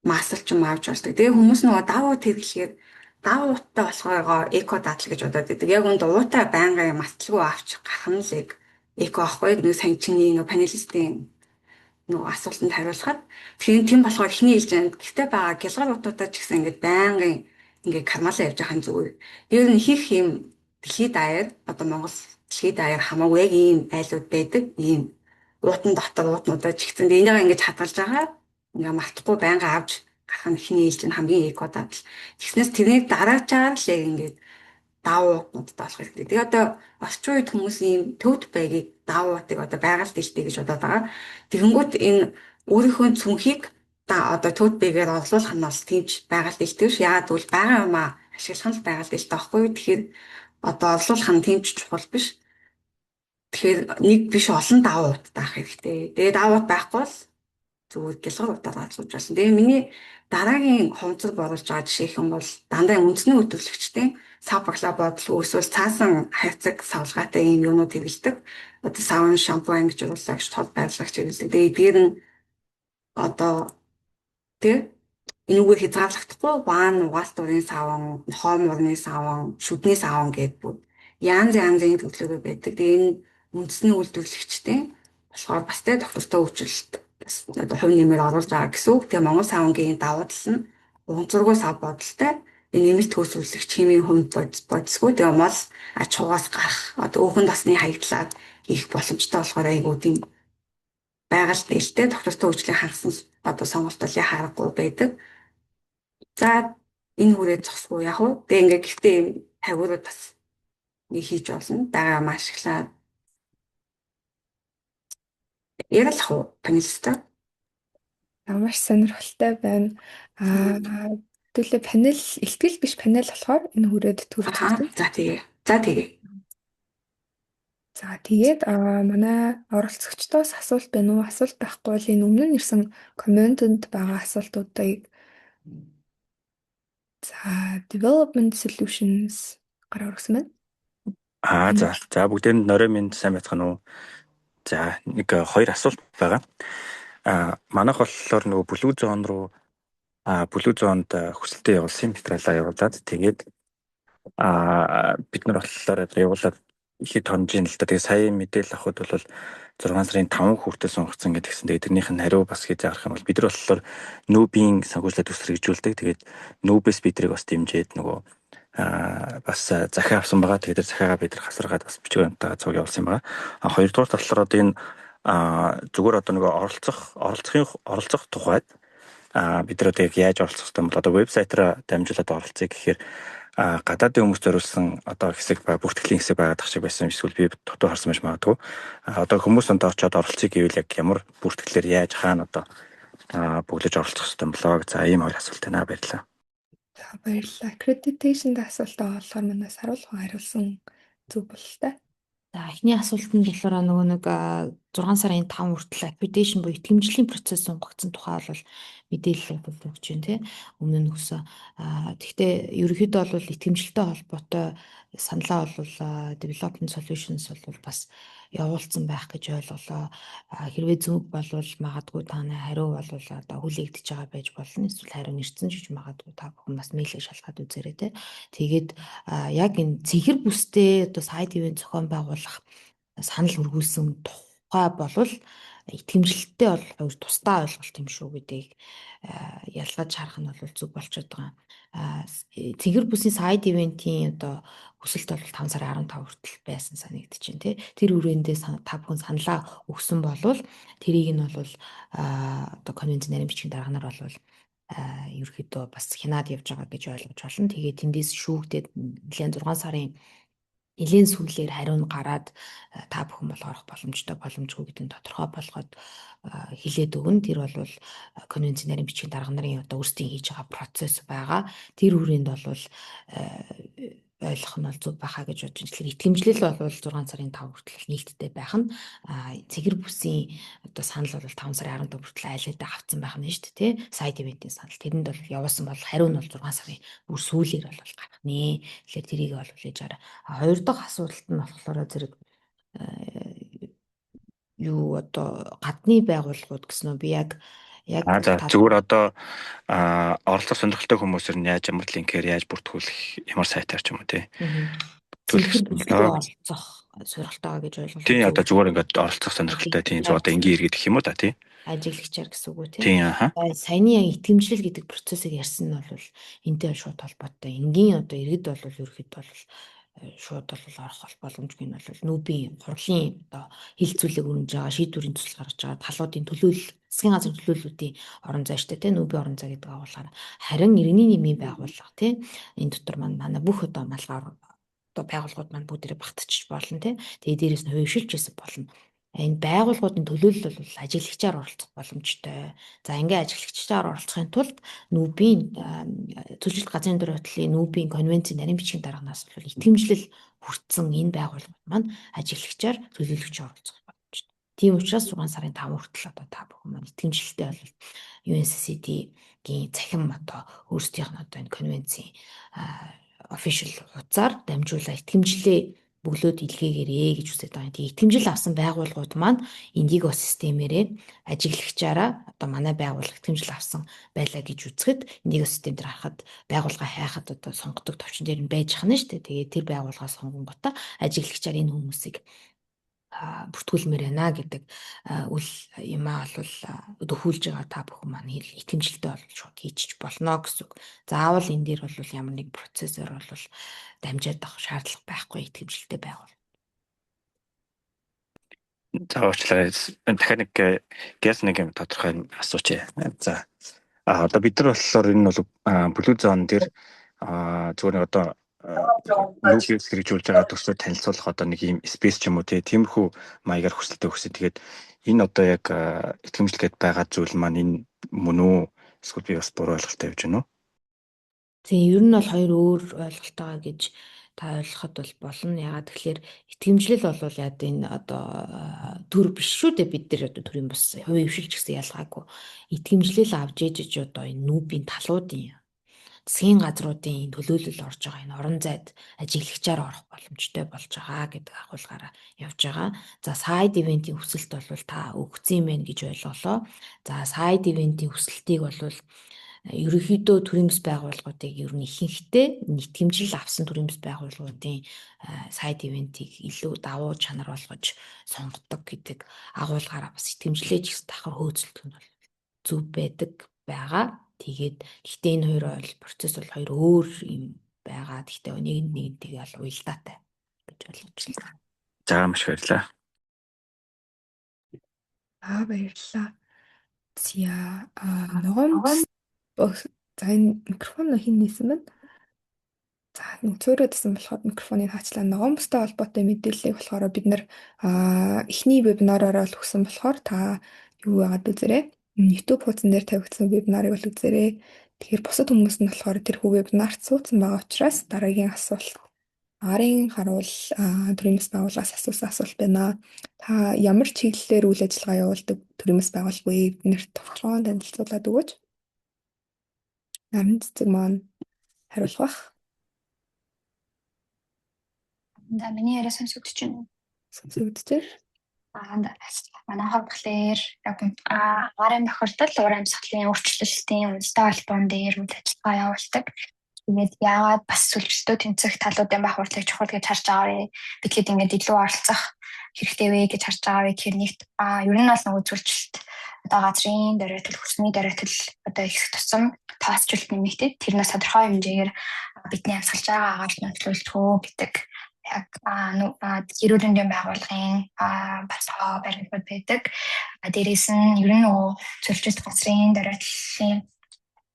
масл ч юм авч болдог. Тэгээд хүмүүс нөгөө давуу тэрглэхээр давуутай болохоор эко дадал гэж бодоод байдаг. Яг үнд уутай байнгын масталгүй авч гарах нь л эко ахгүй. Нэг сайн чиний нөгөө панелистийн нөгөө асуултанд хариулахад тэгэхээр тийм болохоор эхний ээлжинд гэртээ байгаа гялгар утуудаа ч гэсэн ингээд байнгын ингээд кармалаа явж байгаа юм зүгээр. Ер нь хийх юм дэлхийд даяар одоо Монгол дэлхийд даяар хамаагүй яг ийм айлууд байдаг. Ийм уутан дотор уутнуудаа ч гэсэн энийг ингээд хадгалж байгаа ингээд мартахгүй байнга авч гарах нь эхний ээлж нь хамгийн эко дадал. Тэгснээс тэрнийг дараачаар л яг ингээд давуу уутнуудтай болох хэрэгтэй. Тэгээ одоо орчин үед хүмүүс ийм төвд байгийг давуутыг одоо байгаль дэлтэй гэж бодоод байгаа. Тэгэнгүүт энэ өөрийнхөө цүнхийг одоо төвд байгаар орлуулах нь бол тиймч байгаль дэлтэй ш. Яагаад гэвэл байгаа юмаа ашиглах нь байгаль дэлтэй байхгүй. Тэгэхээр одоо орлуулах нь тиймч чухал биш. Тэгэхээр нэг биш олон давуу ут таах хэрэгтэй. Тэгээ давуу ут байхгүй бол зүгээр гялгар утаар орлуулж байна. Тэгээ миний дараагийн хомцол боруулж байгаа жишээ юм бол дандаа үндэсний хөтөлбөрчдийн сав баглаа бодол өөрсдөө цаасан хайцаг савлгаатай ийм юмнууд хэрэглэдэг. Одоо савн шампунь гэж уурлагч тод байрлагч хэрэглэдэг. Тэгээ эдгээр нь одоо энүүгээр хязгаарлагдахгүй ван угаалт урын савн, хоом урны савн, шүдний савн гэдэг янз янзын төрлөөр байдаг. Тэгээ энэ үндэсний үйлдвэрлэгчдийн болохоор бас тэ доктортой үйлчлэлт одоо хувь нэмээр оруулж байгаа гэсэн үг. Тэгээ Монгол савнгийн давуу тал нь уган сав бодолтой нэмэлт хөөсвөрлөгч химийн хувьд бодисгүй. Тэгээ мал аж ахуйгаас гарах одоо өөхөн дасны хаягдлаад их боломжтой болохоор айгуу тийм байгаль дэлтэй доктортой үйлчлэлийн хангасан одоо сонголтын харахгүй байдаг. За энэ хүрээ зогсгүй яг уу. Тэгээ ингээ гэхдээ тавиурууд бас нэг хийж болно. Дагаа машиглаад ярилах уу панелистай? Маш сонирхолтой байна. Тэгвэл панел ихтгэл биш панел болохоор энэ хүрээд төрж байна. За тэгээ. За тэгээд манай оролцогчдоос асуулт байна уу? Асуулт байхгүй бол энэ өмнө нь ирсэн комментэнд байгаа асуултуудыг development solutions гараар өгсөн байна. За бүгдээнд норой минь сайн байцгаана уу? За нэг хоёр асуулт байгаа. Манайх болохоор нөгөө Blue Zone руу Blue Zone-д хүсэлтээ явуулсан материалаа явуулаад тэгээд бид нар болохоор явуулаад ихэд хонжийн л да. Тэгээ сая мэдээлэл авахд бол 6 сарын 5 хүртэл сонгогдсон гэдгсэн. Тэгээ тэрнийх нь хариу бас хийж авах юм бол бид нар болохоор нүүбийн санхүүжилт төсрэгжүүлдэг. Тэгээд нүүбээс бидрийг бас дэмжиж нөгөө бас захиа авсан байгаа. Тэгээд тэр захиагаа бид нар хасаргаад бас бичгээрнтэйгээ цуг явуулсан юм байгаа. Хоёрдугаар талаар одоо энэ зүгээр одоо нөгөө оролцох тухайд бид нар одоо яг яаж оролцох вэ? Бол одоо вебсайтаараа дамжуулаад оролцъё гэхээр гадаадын хүмүүс зориулсан одоо хэсэг бүртгэлийн хэсэг байгаад тах шиг байсан. Эсвэл би дотор харсан байж магадгүй. Одоо хүмүүс онд орчоод оролцъё гэвэл яг ямар бүртгэлээр яаж хаана одоо бүглэж оролцох хэрэгтэй болоо. За ийм хоёр асуулт байна. Баярлалаа. За баярлалаа. Accreditation-д асуултаа болохоор манаас харуулхан хариулсан зүг бололтой. За эхний асуултанд болохоор нөгөө нэг 6 сарын 5 хүртэл accreditation буюу итгэмжлэлийн процесс сонгогдсон тухай бол мэдээлэл бол өгч байна тий. Өмнө нь өгсөн. Гэхдээ ерөнхийдөө бол итгэмжлэлтэй холбоотой саналаа бол development solutions бол бас явуулсан байх гэж ойлголоо. Хэрвээ зөв болвол магадгүй таны хариу бол одоо хүлээгдэж байгаа байж болно. Эсвэл хариу нэрсэн ч магадгүй та бүхэн бас мэйлээ шалгаад үзээрэй тий. Тэгээд яг энэ цэгэр бүстэй одоо сайд ивент зохион байгуулах санал хүргүүлсэн тухай болвол итгэмжлэлттэй бол хоёр тусдаа ойлголт юм шүү гэдгийг ялгаж харах нь бол зүг болчиход байгаа. Цэгэр бүсийн сайд ивентийн одоо хүсэлт бол 5 сарын 15 хүртэл байсан санагдаж байна тий. Тэр үрээндээ та бүхэн саналаа өгсөн болвол тэрийг нь бол одоо конвенц нарийн бичгийн дарганаар бол ерөөхдөө бас хянаад явж байгаа гэж ойлгож байна. Тэгээд тэндээс шүүгдээд нэлээд 6 сарын нэлийн сүүлээр хариу нь гараад та бүхэн бол орох боломжтой боломжгүй гэдэг нь тодорхой болгоод хэлээд өгнө. Тэр бол конвенц нарийн бичгийн дарга нарын одоо өөрсдийн хийж байгаа процесс байгаа. Тэр хүрээнд бол ойлгох нь бол зөв байхаа гэж бодож байна. Тэгэхээр итгэмжлэл бол 6 сарын 5 хүртэл нийтдээ байх нь цэгэр бүсийн одоо санал бол 5 сарын 15 хүртэл айлдаа авцсан байх нь шүү дээ тий. Сайд ивентийн санал. Тэрэнд бол явуулсан бол хариу нь бол 6 сарын бүр сүүлээр бол гарах нэ. Тэгэхээр тэрийг бол хийж арай. Хоёр дахь асуулт нь болохоор зэрэг юу одоо гадны байгууллагууд гэсэн үү би яг зүгээр одоо оролцох сонирхолтой хүмүүсээр нь яаж ямар линкээр яаж бүртгүүлэх ямар сайтаар ч юм уу тий. Оролцох сонирхолтойгоо гэж ойлголоо. Тийм одоо зүгээр ингээд оролцох сонирхолтой тийм зөв одоо энгийн иргэд гэх юм уу та тий. Ажиглагчаар гэсэн үг үү тий. Тийм аа. Саяны яг итгэмжлэл гэдэг процессыг ярьсан нь бол энтэй шууд холбоотой. Энгийн одоо иргэд бол ерөөхдөө бол шууд бол орох боломжгүй нь бол нүүбийн хурлын одоо хилцүүлэг өрнөж байгаа шийдвэрийн төсөл гаргаж байгаа талуудын төлөөлөл засгийн газрын төлөөллүүдийн орон зай штэ тий нүүбийн орон зай гэдэг агуулгаар харин иргэний нэмийн байгууллага тий энэ дотор манай бүх одоо малгай одоо байгууллагууд маань бүгдээрээ багтчих болно тий тэгээ дээрээс нь хувьшилж байсан болно. Энэ байгууллагуудын төлөөлөл бол ажиглагчаар оролцох боломжтой. За ингээ ажиглагчаар оролцохын тулд нүүбийн төлөвлөлт газрын дөрөв хөтлийн нүүбийн конвенцийн нарийн бичгийн дарганаас бол итгэмжлэл хүртсэн энэ байгууллагууд маань ажиглагчаар төлөөлөгчөөр оролцох боломжтой. Тийм учраас 6 сарын 5 хүртэл одоо та бүхэн маань итгэмжлэлтэй бол UNCCD-гийн цахим одоо өөрсдийнх нь одоо энэ конвенцийн official хуудасаар дамжуулаад итгэмжлэлээ бөглөөд илгээгээрэй гэж үсэж байгаа. Тэгээ итгэмжил авсан байгууллагууд маань Indigo системээрээ ажиглагчаараа одоо манай байгууллага итгэмжил авсан байлаа гэж үзэхэд Indigo систем дээр харахад байгууллага хайхад одоо сонгодог товчон дээр нь байж хана шүү дээ. Тэгээ тэр байгууллага сонгонготой ажиглагчаар энэ хүмүүсийг бүртгүүлмээр байна гэдэг үл юмаа бол дөхүүлж байгаа та бүхэн маань итгэмжлэлтэй бол шууд хийчих болно гэсэн үг. Заавал энэ дээр бол ямар нэг процессор бол дамжаад авах шаардлага байхгүй итгэмжлэлтэй байгуул. За уучлаарай. Дахиад нэг газ нэг юм тодорхой асууч. За одоо бид нар болохоор энэ бол Blue Zone дээр зүгээр одоо нүүбээс хэрэгжүүлж байгаа төслөө танилцуулах одоо нэг юм спейс ч юм уу тиймэрхүү маягаар хүсэлтээ өгсөн. Тэгээд энэ одоо яг итгэмжлэхэд байгаа зүйл маань энэ мөн үү? Эсвэл би бас буруу ойлголттой явж байна уу? Тийм ер нь бол хоёр өөр ойлголтойгоо гэж та ойлгоход бол болно. Ягаад тэгэхээр итгэмжлэл бол яа энэ одоо төр биш шүү дээ бид нар одоо төрийн бас хувийн хвшилж гэсэн ялгаагүй. Итгэмжлэл авж ээжж одоо энэ нүүбийн талуудын засгийн газруудын төлөөлөл орж байгаа энэ орон зайд ажиглагчаар орох боломжтой болж байгаа гэдэг агуулгаараа явж байгаа. За сайд ивентийн хүсэлт бол та өгсөн юм байна гэж ойлголоо. За сайд ивентийн хүсэлтийг бол ерөнхийдөө төрийн бас байгууллагуудыг ер нь ихэнхдээ нийтгэмжил авсан төрийн бас байгууллагуудын сайд ивентийг илүү давуу чанар болгож сонгодог гэдэг агуулгаараа бас итгэмжлэж их давхар хөөцөлдөх нь бол зөв байдаг байгаа. Тэгээд гэхдээ энэ хоёр бол процесс бол хоёр өөр юм байгаа. Гэхдээ нэгнтэйгээ бол уялдаатай гэж ойлгож байна. За маш баярлалаа. Баярлалаа. За ногоон за энэ микрофон хин нээсэн байна. За нэг цөөрөөдсөн болохоор микрофоныг хаачлаа. Ногоон бустай холбоотой мэдээллийг болохоор бид нэр эхний вебинараараа л өгсөн болохоор та юу яагаад үзээрэй. YouTube хуудсан дээр тавигдсан вебинарыг бол үзээрэй. Тэгэхээр бусад хүмүүс нь болохоор тэрхүү вебинарт суудсан байгаа учраас дараагийн асуулт арын харуул төрийн бас байгууллагаас асуусан асуулт байна. Та ямар чиглэлээр үйл ажиллагаа явуулдаг төрийн бас байгууллага вэ? Биднэрт товчхон танилцуулаад өгөөч. Нарийн цэцэг маань хариулах бах. За миний яриа сонсогдож байна уу? Сонсогдож байна. Манай хот болохоор агарын тохиолдолд уур амьсгалын өөрчлөлтийн үндэстэй холбоон дээр үйл ажиллагаа явуулдаг. Тэгээд яагаад бас сүлжлтөө тэмцэх талуудын бахварлыг чухал гэж харж байгаа вэ? Бидгээд ингээд илүү оролцох хэрэгтэй вэ гэж харж байгаа вэ? Тэгэхээр нэгт ер нь бол нөгөө зөвлөлт одоо газрын дөрөтөл хүсний дөрөтөл одоо их тусам тооцоолт нэмэгдээд тэрнээс тодорхой хэмжээгээр бидний амьсгалж байгаа агаалт нөлөөлтгөө гэдэг яг эрүүл мэндийн байгууллагын баталгаа баримтууд байдаг. Дээрээс нь ер нь нөгөө зөвлөлт газрын дөрөтлийн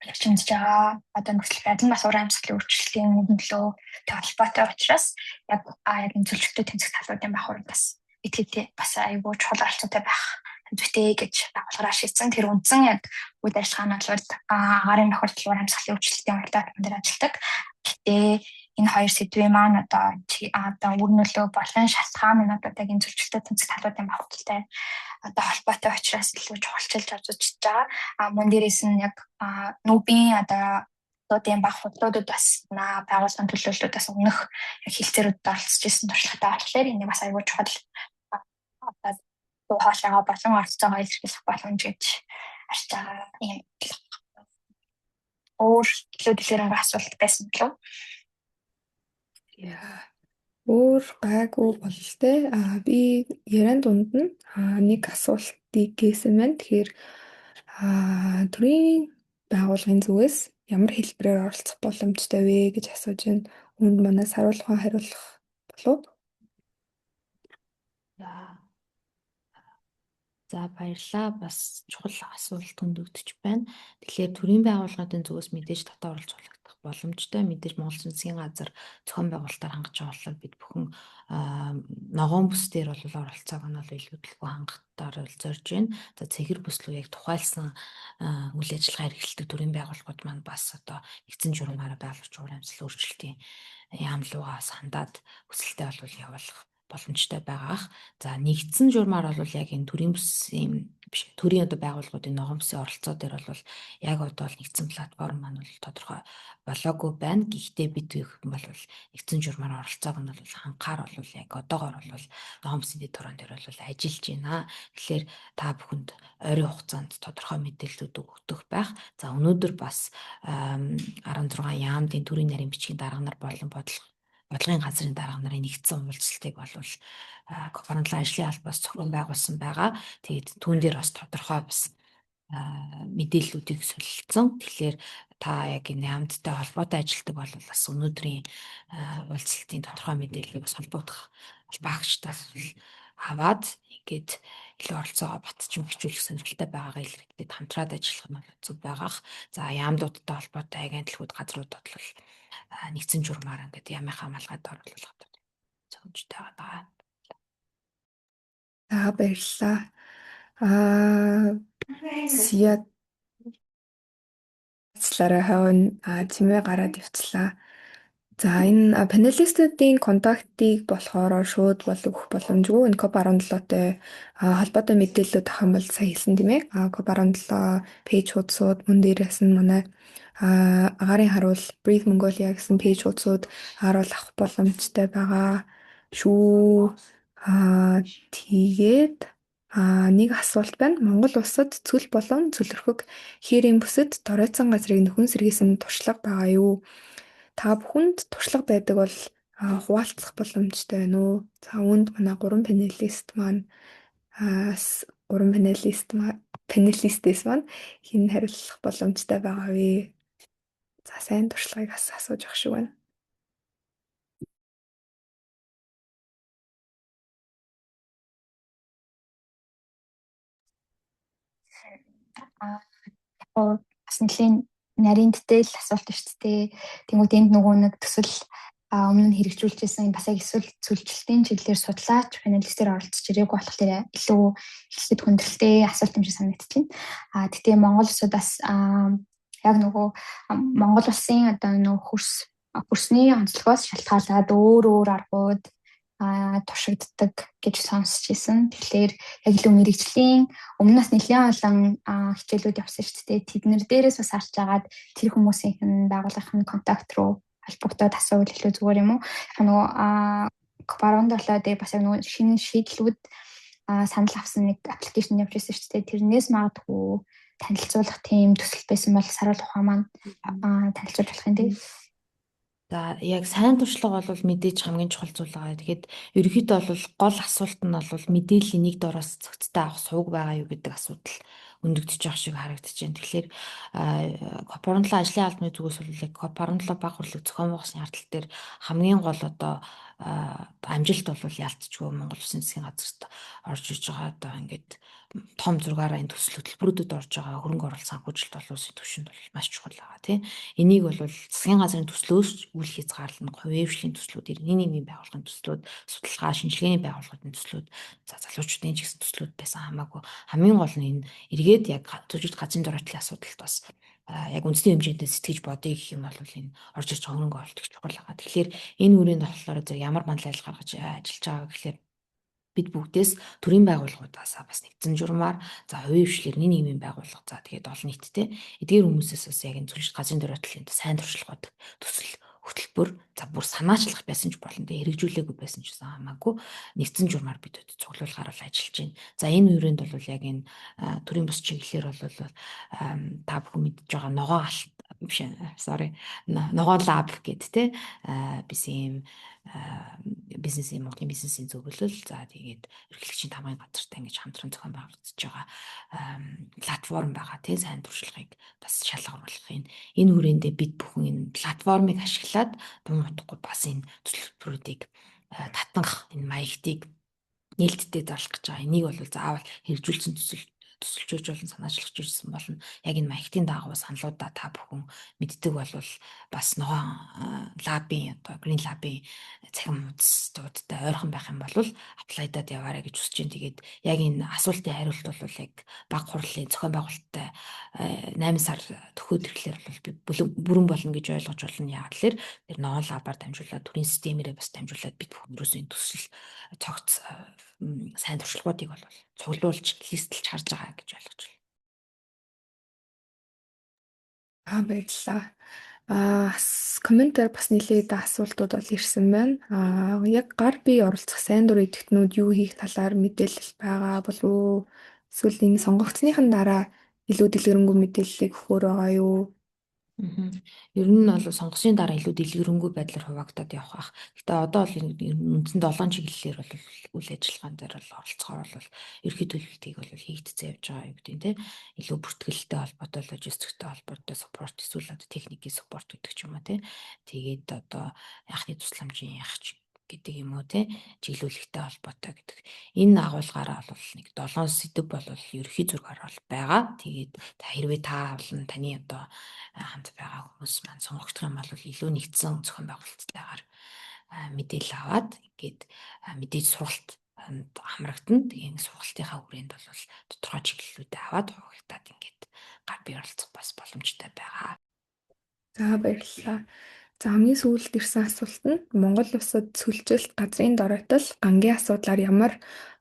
хэмжиж байгаа одоо нөхцөл байдал бас уур амьсгалын өөрчлөлтийн нөлөө холбоотой учраас яг энэ зөвлөлтөд тэмцэх талуудын бахварлаас итгэдэг бас аюул чухал оролцоотой байх хэрэгтэй гэж байгууллагаараа шийдсэн. Тэр үндсэн яг үйл ажиллагаа нь бол агарын тохиолдол уур амьсгалын өөрчлөлтийн урьдчилан дээр ажилладаг. Гэхдээ энэ хоёр сэдвийн маань одоо үр нөлөө болон шалтгаан нь одоо яг энэ зөвлөлтөд тэмцэх талуудын бахварлалтай одоо холбоотой учраас илүү чухалчилж авч байгаа. Мөн дээрээс нь яг нүүбийн одоо тодын бахварлуудад бас байгууллагын төлөөллүүдээс өмнөх яг хилцээрүүдэд оролцож ирсэн туршлагатай болохоор энэ бас аюул чухал одоо хоолойгоо болон орцоогоо илэрхийлэх боломж гэж харж байгаа юм. Өөр илүү дэлгэрэнгүй асуулт байсан болов уу? Өөр гайгүй бололтой. Би яриан дунд нь нэг асуултыг гээсэн байна. Тэгэхээр төрийн байгууллагын зүгээс ямар хэлбэрээр оролцох боломжтой вэ гэж асууж байна. Үүнд манаас хариулах болов уу? За баярлалаа. Бас чухал асуулт хөндөгдөж байна. Тэгэхээр төрийн байгууллагын зүгээс мэдээж дотоод оролцуулах боломжтой. Мэдээж Монгол Улсын засгийн газар зохион байгуулалтаар хангаж байгаа болохоор бид бүхэн ногоон бүс дээр бол оролцоог нь бол илүү төлөвлөгөө хангахтаар зорж байна. За цэгэр бүс рүү яг тухайлсан үйл ажиллагаа эрхэлдэг төрийн байгууллагууд маань бас одоо нэгдсэн журмаараа байгуулж уур амьсгалын өөрчлөлтийн яам руугаас хандаад хүсэлтэд бол явуулах боломжтой байгаах. За нэгдсэн журмаар бол яг энэ төрийн бүсийн биш төрийн одоо байгууллагуудын ногоон бүсийн оролцоо дээр бол яг одоо нэгдсэн платформ маань бол тодорхой болоогүй байна. Гэхдээ бид бол нэгдсэн журмаар оролцоог нь бол ханхаар бол яг одоогоор бол ногоон бүсийн дэд хорон дээр бол ажиллаж байна. Тэгэхээр та бүхэнд ойрын хугацаанд тодорхой мэдээллүүд өгөх байх. За өнөөдөр бас 16 яамдын төрийн нарийн бичгийн дарга нар болон бодлогын газрын дарга нарын нэгдсэн уулзалтыг болвол конференцийн ажлын албаас зохион байгуулсан байгаа. Тэгээд түүн дээр бас тодорхой бас мэдээллүүдийг солилцсон. Тэгэхээр та яг энэ яамдтай холбоотой ажилтдаг бол бас өнөөдрийн уулзалтын тодорхой мэдээллийг бас холбоотох багштай аваад ингээд илүү оролцоогоо батчин бичүүлэх сонирхолтой байгаагаа илэрхийлээд хамтраад ажиллах нь зөв байгаах. За яамдуудтай холбоотой агентлагууд газруудад бол нэгдсэн журмаар ингээд ямынхаа хамгаалалт оруулах зөвжтэй байгаа. Баярлалаа. Яг цэцлэрэ хавн чимээ гараад явцлаа. За энэ панелистуудын контактыг болохоор шууд бол өгөх боломжгүй. Энэ COP17-тэй холбоотой мэдээлэлүүд авах юм бол сая хэлсэн тийм ээ. COP17 пэйж хуудсууд мөн дээрээс нь манай агарын харуул Breathe Mongolia гэсэн пэйж хуудсууд харуул авах боломжтой байгаа шүү. Тэгээд Нэг асуулт байна. Монгол улсад цөл болон цөлөрхөг хээрийн бүсэд доройтсон газрыг нөхөн сэргээсэн туршлага байгаа юу? Та бүхэнд туршлага байдаг бол хуваалцах боломжтой байна уу? За үүнд манай гурван панелистээс маань хэн хариулах боломжтой байгаа вэ? За сайн туршлагыг асууж авах шиг байна. Бас нэлийн нарийн дэтэл асуулт биш тээ. Тэнгүүд энд нөгөө нэг төсөл өмнө нь хэрэгжүүлжсэн бас яг эсвэл зөвлөлтийн чиглэлээр судлаач панелистээр оролцож ирээгүй болохоор илүү ихлэд хүндрэлтэй асуулт юм шиг санагдаж байна. Тэгтээ Монгол улсууд бас яг нөгөө Монгол улсын одоо нөгөө хөрсний онцлогоос шалтгаалаад өөр аргууд туршигддаг гэж сонсч ирсэн. Тэгэхээр яг илүү мэрэгжлийн өмнөөс нэлээд олон хичээлүүд явсан шүү дээ. Тэднэр дээрээс бас харж агаад тэр хүмүүсийн байгууллагын контакт руу холбогдоод асуувал илүү зүгээр юм уу? Яг нөгөө Копаронд болоод бас яг нөгөө шинэ шийдлүүд санал авсан нэг аппликейшн явж ирсэн шүү дээ. Тэрнээс магадгүй танилцуулах тийм төсөл байсан бол саруул ухаан маань танилцуулж болох юм тийм. За яг сайн туршлага бол мэдээж хамгийн чухал зүйл байгаа. Тэгэхээр ерөнхийдөө бол гол асуулт нь бол мэдээллийн нэг дороос цогцтой авах сувг байгаа юу гэдэг асуудал өндөгдөж байгаа шиг харагдаж байна. Тэгэхээр Копарондло ажлын албаны зүгээс бол яг Копарондло баг хурлыг зохион байгуулсан ярдтал дээр хамгийн гол одоо амжилт бол ялцчихгүй Монгол Улсын засгийн газарт орж иж байгаа одоо ингээд том зургаараа энэ төсөл хөтөлбөрүүдэд орж байгаа хөрөнгө оруулалт санхүүжилт олон улсын түвшинд бол маш чухал байгаа тийм. Энийг бол засгийн газрын төслөөс үйл хязгаарлалт, хувийн төслүүд, иргэний нийгмийн байгууллагын төслүүд, судалгаа, шинжилгээний байгууллагын төслүүд, за залуучуудын ч гэсэн төслүүд байсан хамаагүй хамгийн гол нь энэ эргээд яг төжид газрын дороотлын асуудалд бас яг үндэсний хэмжээндээ сэтгэж бодъё гэх юм бол энэ орж ирж байгаа хөрөнгө оруулалт их чухал байгаа. Тэгэхээр энэ үрээнд болохоор ямар манлайлал гаргаж ажиллаж байгаа гэхээр бид бүгдээс төрийн байгууллагуудаас бас нэгдсэн журмаар за хувийн хвшлэрний нийгмийн байгууллага за тэгээд олон нийттэй эдгээр хүмүүсээс бас яг энэ зөвлөлт газрын дөрөөлтөнд сайн туршлагууд төсөл хөтөлбөр за бүр санаачлах байсан ч болно тэ хэрэгжүүлээгүй байсан ч гэсэн хамаагүй нэгдсэн журмаар бид цуглуулгаар бол ажиллаж байна. За энэ үрээнд бол яг энэ төрийн бус чиглэлээр бол та бүхэн мэдж байгаа ногоо алт биш ногоо лаб гэд тэ бизнесийн Монголын бизнесийн зөвлөл за тэгээд эрхлэгчийн тамгын газартай ингэж хамтран зохион байгуулагдаж байгаа платформ байгаа тийм сайн туршлагыг бас шалгаруулах энэ хүрээндээ бид бүхэн энэ платформыг ашиглаад тун утгагүй бас энэ төсөлбөрүүдийг татнах энэ маягтыг нээлттэй зарлах гэж байгаа. Энийг бол заавал хэрэгжүүлсэн төсөлчөөж болон санаачлах жирсэн болно. Яг энэ маягтын дагуу саналуудаа та бүхэн мэддэг бол бас ногоон лабын одоо Green Lab-ийн цахим хуудастай ойрхон байх юм бол апплайдад яваарай гэж хүсэж байна. Тэгээд яг энэ асуултын хариулт бол яг баг хурлын зохион байгуулалттай 8 сар төхөөд ирэхлээр бол би бүрэн болно гэж ойлгож байна. Яг тэгэхээр тэр ногоон лабаар дамжуулаад төрийн системээрээ бас дамжуулаад бид бүхэн ерөөсөө энэ төсөл цогц сайн туршлагуудыг бол цуглуулж листлж харж байгаа гэж ойлгож байна. Баярлалаа. Комментээр бас нэлээд асуултууд бол ирсэн байна. Яг гар бие оролцох сайн дур идэвхтнүүд юу хийх талаар мэдээлэл байгаа болов уу? Эсвэл энэ сонгогдсныхан дараа илүү дэлгэрэнгүй мэдээллийг өгөхөр байгаа юу? Ер нь бол сонгосын дараа илүү дэлгэрэнгүй байдлаар хуваагдаад явах. Гэтэ одоо бол үндсэндээ 7 чиглэлээр бол үйл ажиллагаан дээр бол оролцохоор бол ерхий төлөвлөлтийг бол хийгдцээ явж байгаа юм гэдэг тийм. Илүү бүртгэлтэй холбоотой, логистиктэй холбоотой спорт эсвэл одоо техникийн спорт гэдэг ч юм уу тийм. Тэгээд одоо яхны тусламжийн ягч гэдэг юм уу тийм чиглүүлэгтэй холбоотой гэдэг. Энэ агуулгаараа бол нэг 7 сэдв бол ерхий зургаар бол байгаа. Тэгээд хэрвээ та болон таны одоо хамт байгаа хүмүүс маань сонгогдох юм бол илүү нэгдсэн зохион байгуулалттайгаар мэдээлэл аваад ингээд мэдээж сургалт хамрагдана. Тэгээд сургалтынхаа хүрээнд бол тодорхой чиглэлүүдээ аваад хуваагдаад ингээд гар бие оролцох бас боломжтой байгаа. За баярлалаа. За хамгийн сүүлд ирсэн асуулт нь Монгол улсад цөлжилт газрын дороотол гангийн асуудлаар ямар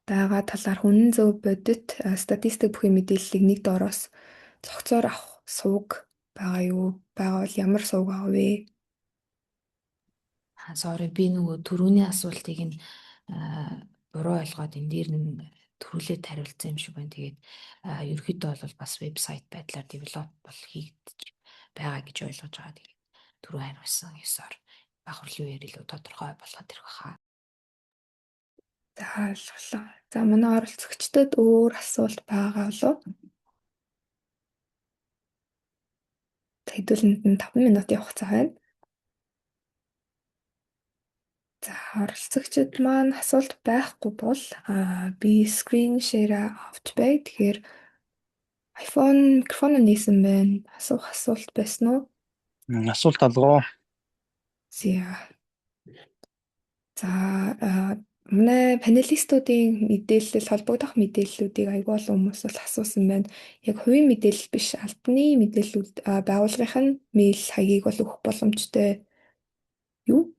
байгаа талаар хүнэн зөв бодит статистик бүхий мэдээллийг нэг доороос цогцоор авах сувг байгаа юу? Байгаа бол ямар сувг аа вэ? Sorry би нөгөө түрүүний асуултыг нь буруу ойлгоод энэ дээр нь төрүүлээд хариулсан юм шиг байна. Тэгээд ерөнхийдөө бол бас вебсайт байдлаар девелоп бол хийгдэж байгаа гэж ойлгож байгаа. Тэгээд түрүү хариулсан ёсоор бага хурлын үеэр илүү тодорхой болгоод ирэх баха. За ойлголоо. За манай оролцогчдод өөр асуулт байгаа болов? За хэдүүлэнд нь 5 минутын хугацаа байна. За оролцогчид маань асуулт байхгүй бол би screen share авч бай. Тэгэхээр iPhone микрофон нээсэн байна. Асуулт байсан уу? Асуулт алгаа. За манай панелистуудын мэдээлэл холбогдох мэдээллүүдийг аягүй олон хүмүүс бол асуусан байна. Яг хувийн мэдээлэл биш, албаны мэдээллүүд байгууллагын мэйл хаягийг бол өгөх боломжтой юу?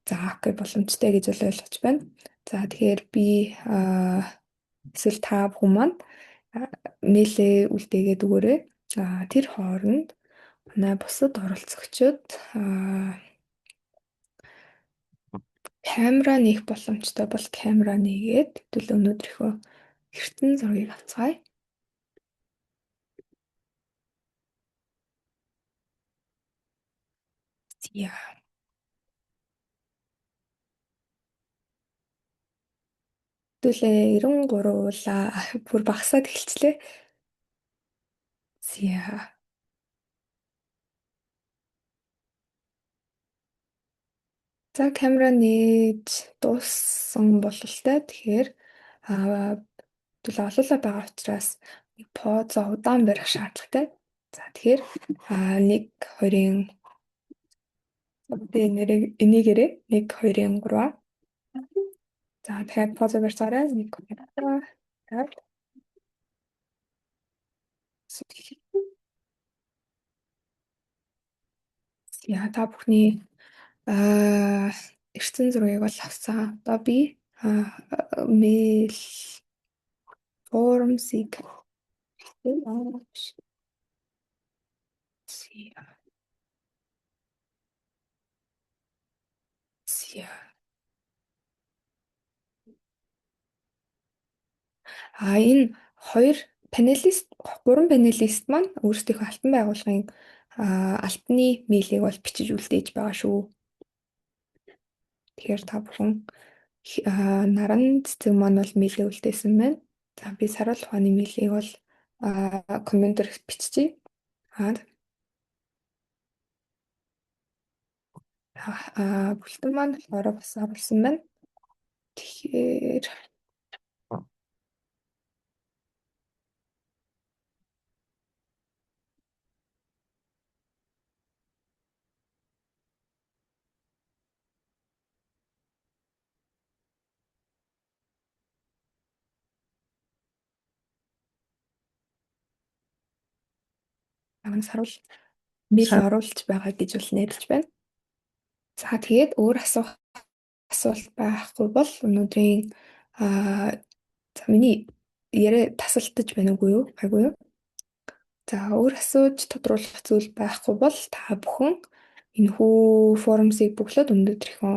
За окей, боломжтой гэж бол ойлгож байна. За тэгэхээр би эсвэл та бүхэн маань мэйлээ үлдээгээд өгөөрэй. Тэр хооронд манай бусад оролцогчид камера нээх боломжтой бол камера нээгээд хэдүүл өнөөдрийнхөө эртэн зургийг авцгаая. Хэдүүлээ 93-уулаа бүр багасаад эхэлчлээ. За камера нээж дууссан бололтой. Тэгэхээр хэдүүлээ олоолаа байгаа учраас позо удаан барих шаардлагатай. За тэгэхээр 1 2-ын энийгээрээ 1 2-ын 3. За дахиад позо барьцаарай. 1 2 3. Та бүхний эртэн зургийг бол авсан. Одоо би мэйл формсыг энэ хоёр панелист, 3 панелист маань өөрсдийнхөө алтан байгууллагын алтны мэйлийг бол бичиж үлдээж байгаа шүү. Тэгэхээр та бүхэн наран цэцэг маань бол мэйлээ үлдээсэн байна. За би саруул ухааны мэйлийг бол комментээр биччихье. Бүлтэн маань болохоор бас оруулсан байна. Тэгэхээр саруул мэйл оруулж байгаа гэж бол найдаж байна. За тэгээд өөр асуулт байхгүй бол өнөөдрийн за миний яриа тасалдаж байна уу юу? Айгүй юу? За өөр асууж тодруулах зүйл байхгүй бол та бүхэн энэхүү форумсыг бөглөөд өнөөдрийнхөө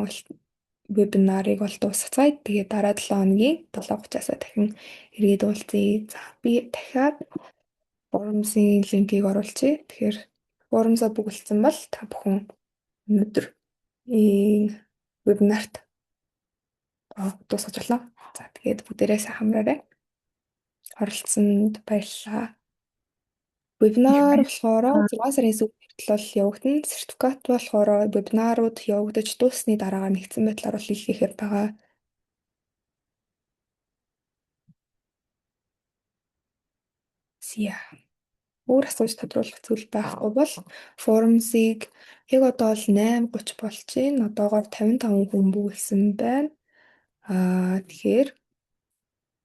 вебинарыг бол дуусгацгаая. Тэгээд дараа 7 хоногийн 7:30-аас дахин эргээд уулзъя. За би дахиад форумсын линкийг оруулъя. Тэгэхээр форумсаа бүгэлдсэн бол та бүхэн өнөөдөр вебинарт дуусгаж болно. За тэгээд бүгдээрээ сайн хамраарай. Оролцсонд баярлалаа. Вебинар болохоор 6 сарын сүүлд бол явагдана. Сертификат болохоор вебинарууд явагдаж дууссаны дараа нэгдсэн байдлаар бол илгээхээр байгаа. Өөр асууж тодруулах зүйл байхгүй бол форумсыг яг одоо бол 8:30 болж байна. Одоогоор 55 хүн бүгэлсэн байна. Тэгэхээр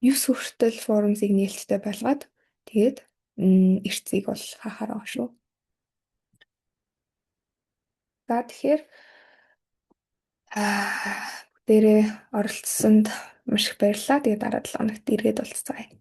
9 хүртэл форумсыг нээлттэй байлгаад тэгээд эрцгийг бол хаахаар байгаа шүү. За тэгэхээр бүгдээрээ оролцсонд маш их баярлалаа. Тэгээд дараа 7 хоногт эргээд уулзцгаая.